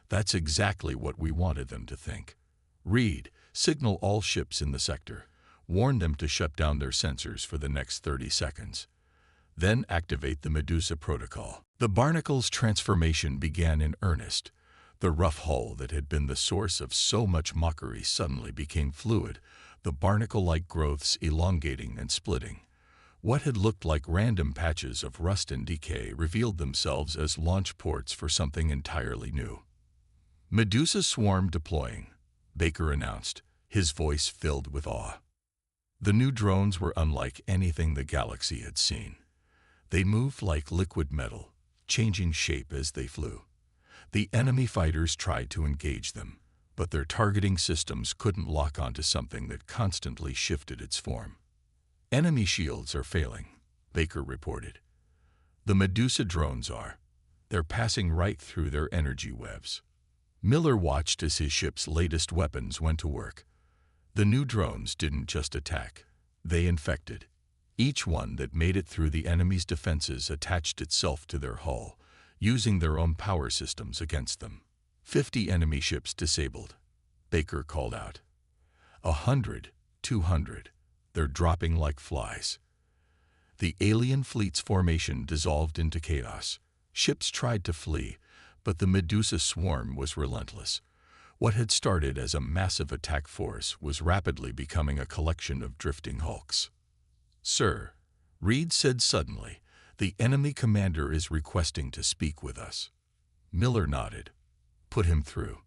That's exactly what we wanted them to think. Reed, signal all ships in the sector. Warn them to shut down their sensors for the next 30 seconds. Then activate the Medusa protocol. The Barnacle's transformation began in earnest. The rough hull that had been the source of so much mockery suddenly became fluid, the barnacle-like growths elongating and splitting. What had looked like random patches of rust and decay revealed themselves as launch ports for something entirely new. Medusa swarm deploying, Baker announced, his voice filled with awe. The new drones were unlike anything the galaxy had seen. They moved like liquid metal, changing shape as they flew. The enemy fighters tried to engage them, but their targeting systems couldn't lock onto something that constantly shifted its form. Enemy shields are failing, Baker reported. The Medusa drones are. They're passing right through their energy webs. Miller watched as his ship's latest weapons went to work. The new drones didn't just attack, they infected. Each one that made it through the enemy's defenses attached itself to their hull, using their own power systems against them. 50 enemy ships disabled, Baker called out. 100, 200, they're dropping like flies. The alien fleet's formation dissolved into chaos. Ships tried to flee, but the Medusa swarm was relentless. What had started as a massive attack force was rapidly becoming a collection of drifting hulks. "Sir," Reed said suddenly, "the enemy commander is requesting to speak with us." Miller nodded. "Put him through."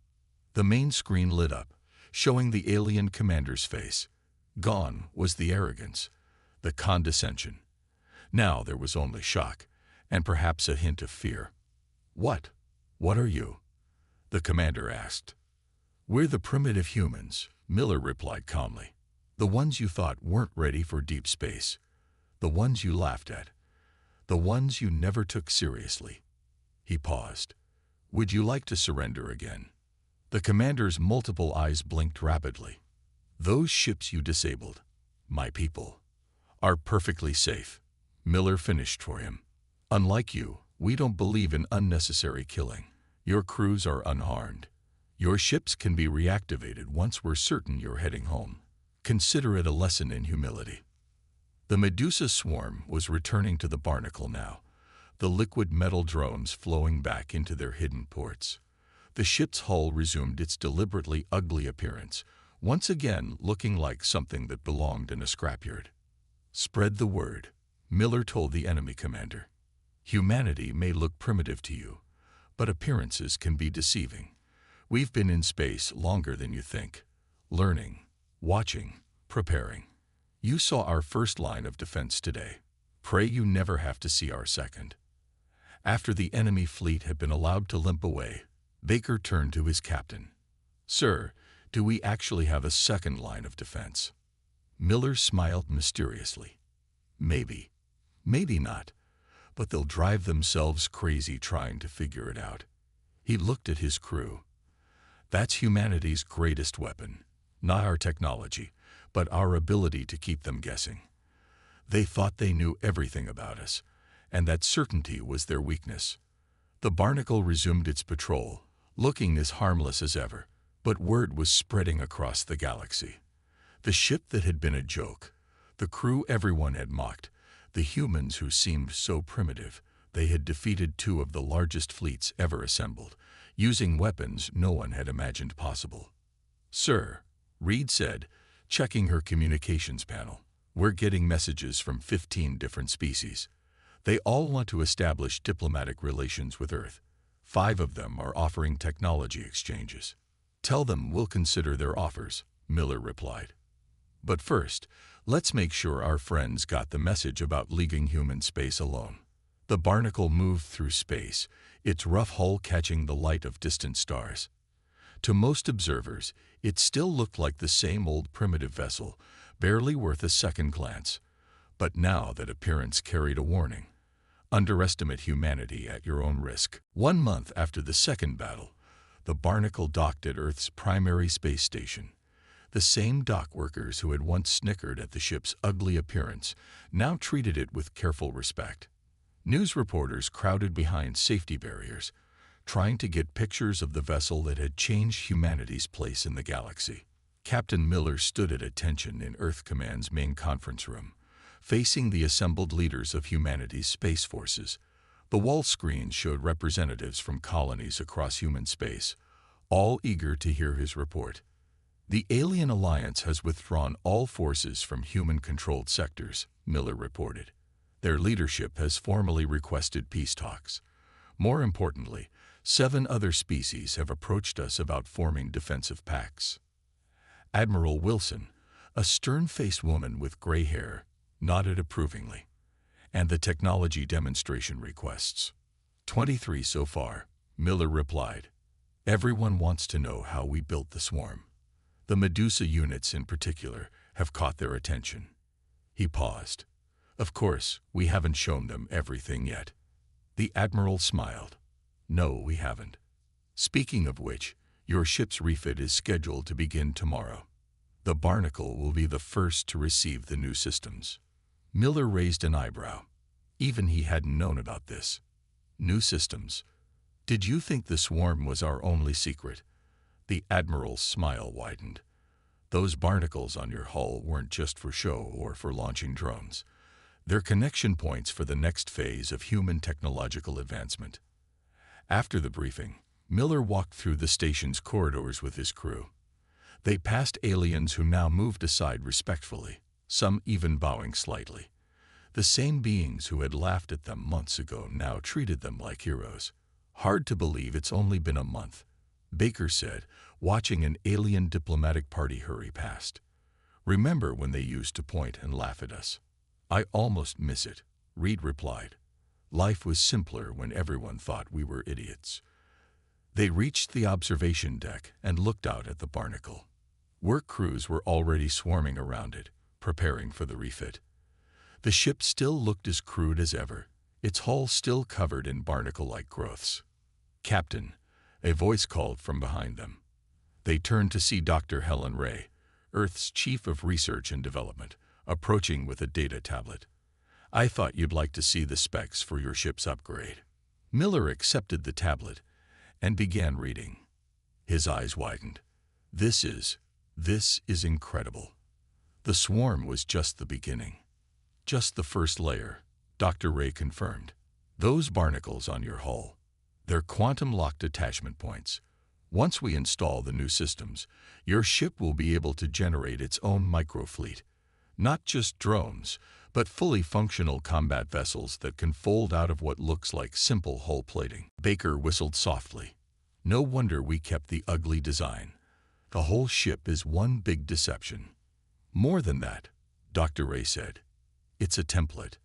The main screen lit up, showing the alien commander's face. Gone was the arrogance, the condescension. Now there was only shock, and perhaps a hint of fear. What are you?" the commander asked. "We're the primitive humans," Miller replied calmly. "The ones you thought weren't ready for deep space. The ones you laughed at. The ones you never took seriously." He paused. "Would you like to surrender again?" The commander's multiple eyes blinked rapidly. "Those ships you disabled, my people, are perfectly safe," Miller finished for him. "Unlike you, we don't believe in unnecessary killing. Your crews are unharmed. Your ships can be reactivated once we're certain you're heading home. Consider it a lesson in humility." The Medusa swarm was returning to the Barnacle now, the liquid metal drones flowing back into their hidden ports. The ship's hull resumed its deliberately ugly appearance, once again looking like something that belonged in a scrapyard. "Spread the word," Miller told the enemy commander. "Humanity may look primitive to you, but appearances can be deceiving. We've been in space longer than you think, learning, watching, preparing. You saw our first line of defense today. Pray you never have to see our second." After the enemy fleet had been allowed to limp away, Baker turned to his captain. "Sir, do we actually have a second line of defense?" Miller smiled mysteriously. "Maybe. Maybe not. But they'll drive themselves crazy trying to figure it out." He looked at his crew. "That's humanity's greatest weapon. Not our technology, but our ability to keep them guessing. They thought they knew everything about us, and that certainty was their weakness." The Barnacle resumed its patrol, looking as harmless as ever, but word was spreading across the galaxy. The ship that had been a joke, the crew everyone had mocked, the humans who seemed so primitive, they had defeated two of the largest fleets ever assembled, using weapons no one had imagined possible. "Sir," Reed said, checking her communications panel, "we're getting messages from 15 different species. They all want to establish diplomatic relations with Earth. 5 of them are offering technology exchanges." "Tell them we'll consider their offers," Miller replied. "But first, let's make sure our friends got the message about leaving human space alone." The Barnacle moved through space, its rough hull catching the light of distant stars. To most observers, it still looked like the same old primitive vessel, barely worth a second glance. But now that appearance carried a warning. Underestimate humanity at your own risk. 1 month after the second battle, the Barnacle docked at Earth's primary space station. The same dock workers who had once snickered at the ship's ugly appearance now treated it with careful respect. News reporters crowded behind safety barriers, trying to get pictures of the vessel that had changed humanity's place in the galaxy. Captain Miller stood at attention in Earth Command's main conference room, facing the assembled leaders of humanity's space forces. The wall screens showed representatives from colonies across human space, all eager to hear his report. The Alien Alliance has withdrawn all forces from human-controlled sectors, Miller reported. Their leadership has formally requested peace talks. More importantly, 7 other species have approached us about forming defensive pacts. Admiral Wilson, a stern-faced woman with gray hair, nodded approvingly. And the technology demonstration requests. 23 so far, Miller replied. Everyone wants to know how we built the swarm. The Medusa units in particular have caught their attention. He paused. Of course, we haven't shown them everything yet. The Admiral smiled. No, we haven't. Speaking of which, your ship's refit is scheduled to begin tomorrow. The Barnacle will be the first to receive the new systems. Miller raised an eyebrow. Even he hadn't known about this. New systems. Did you think the swarm was our only secret? The Admiral's smile widened. Those barnacles on your hull weren't just for show or for launching drones. They're connection points for the next phase of human technological advancement. After the briefing, Miller walked through the station's corridors with his crew. They passed aliens who now moved aside respectfully, some even bowing slightly. The same beings who had laughed at them months ago now treated them like heroes. Hard to believe it's only been a month, Baker said, watching an alien diplomatic party hurry past. Remember when they used to point and laugh at us? I almost miss it, Reed replied. Life was simpler when everyone thought we were idiots. They reached the observation deck and looked out at the Barnacle. Work crews were already swarming around it, preparing for the refit. The ship still looked as crude as ever, its hull still covered in barnacle-like growths. Captain, a voice called from behind them. They turned to see Dr. Helen Ray, Earth's Chief of Research and Development, approaching with a data tablet. I thought you'd like to see the specs for your ship's upgrade. Miller accepted the tablet and began reading. His eyes widened. This is incredible. The swarm was just the beginning. Just the first layer, Dr. Ray confirmed. Those barnacles on your hull, they're quantum-locked attachment points. Once we install the new systems, your ship will be able to generate its own microfleet. Not just drones, but fully functional combat vessels that can fold out of what looks like simple hull plating. Baker whistled softly. No wonder we kept the ugly design. The whole ship is one big deception. More than that, Dr. Ray said. It's a template.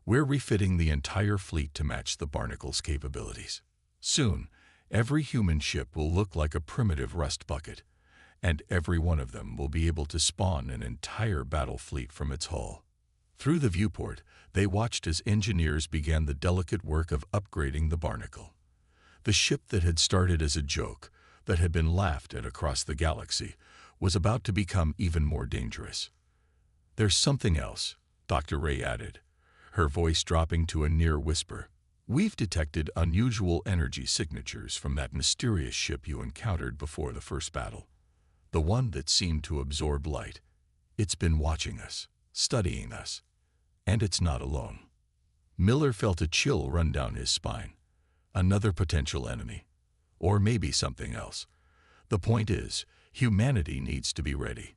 We're refitting the entire fleet to match the Barnacle's capabilities. Soon, every human ship will look like a primitive rust bucket, and every one of them will be able to spawn an entire battle fleet from its hull. Through the viewport, they watched as engineers began the delicate work of upgrading the Barnacle. The ship that had started as a joke, that had been laughed at across the galaxy, was about to become even more dangerous. There's something else, Dr. Ray added, her voice dropping to a near whisper. We've detected unusual energy signatures from that mysterious ship you encountered before the first battle. The one that seemed to absorb light. It's been watching us, studying us. And it's not alone. Miller felt a chill run down his spine. Another potential enemy. Or maybe something else. The point is, humanity needs to be ready.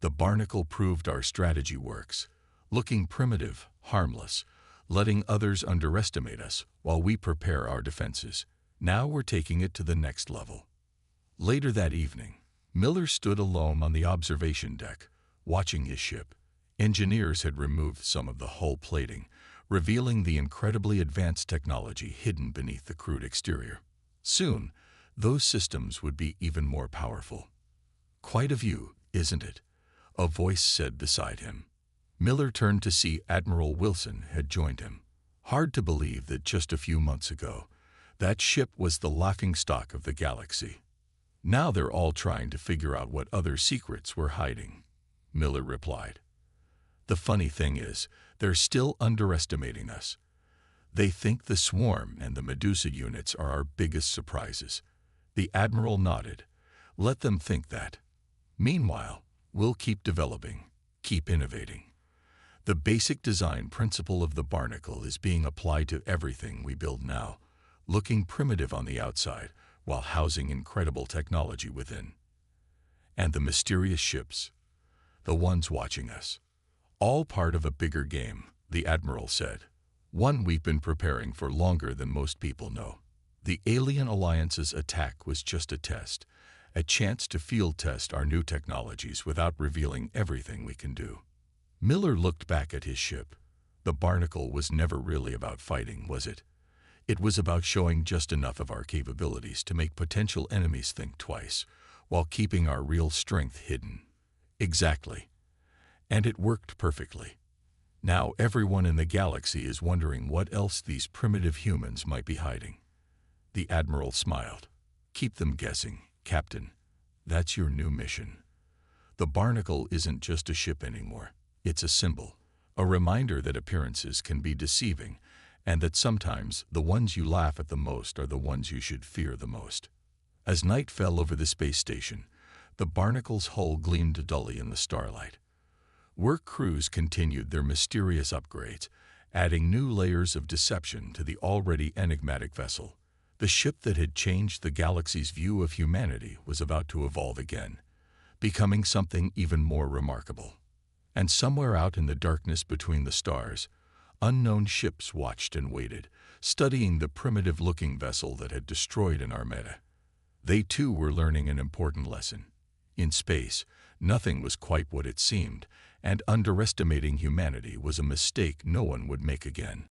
The Barnacle proved our strategy works. Looking primitive, harmless, letting others underestimate us while we prepare our defenses. Now we're taking it to the next level. Later that evening, Miller stood alone on the observation deck, watching his ship. Engineers had removed some of the hull plating, revealing the incredibly advanced technology hidden beneath the crude exterior. Soon, those systems would be even more powerful. Quite a view, isn't it? A voice said beside him. Miller turned to see Admiral Wilson had joined him. Hard to believe that just a few months ago, that ship was the laughingstock of the galaxy. Now they're all trying to figure out what other secrets we're hiding, Miller replied. The funny thing is, they're still underestimating us. They think the swarm and the Medusa units are our biggest surprises. The Admiral nodded. Let them think that. Meanwhile, we'll keep developing, keep innovating. The basic design principle of the barnacle is being applied to everything we build now, looking primitive on the outside while housing incredible technology within. And the mysterious ships, the ones watching us, all part of a bigger game, the Admiral said. One we've been preparing for longer than most people know. The Alien Alliance's attack was just a test, a chance to field test our new technologies without revealing everything we can do. Miller looked back at his ship. The barnacle was never really about fighting, was it? It was about showing just enough of our capabilities to make potential enemies think twice, while keeping our real strength hidden. Exactly. And it worked perfectly. Now everyone in the galaxy is wondering what else these primitive humans might be hiding. The Admiral smiled. Keep them guessing, Captain. That's your new mission. The barnacle isn't just a ship anymore. It's a symbol, a reminder that appearances can be deceiving, and that sometimes the ones you laugh at the most are the ones you should fear the most. As night fell over the space station, the barnacle's hull gleamed dully in the starlight. Work crews continued their mysterious upgrades, adding new layers of deception to the already enigmatic vessel. The ship that had changed the galaxy's view of humanity was about to evolve again, becoming something even more remarkable. And somewhere out in the darkness between the stars, unknown ships watched and waited, studying the primitive-looking vessel that had destroyed an armada. They too were learning an important lesson. In space, nothing was quite what it seemed, and underestimating humanity was a mistake no one would make again.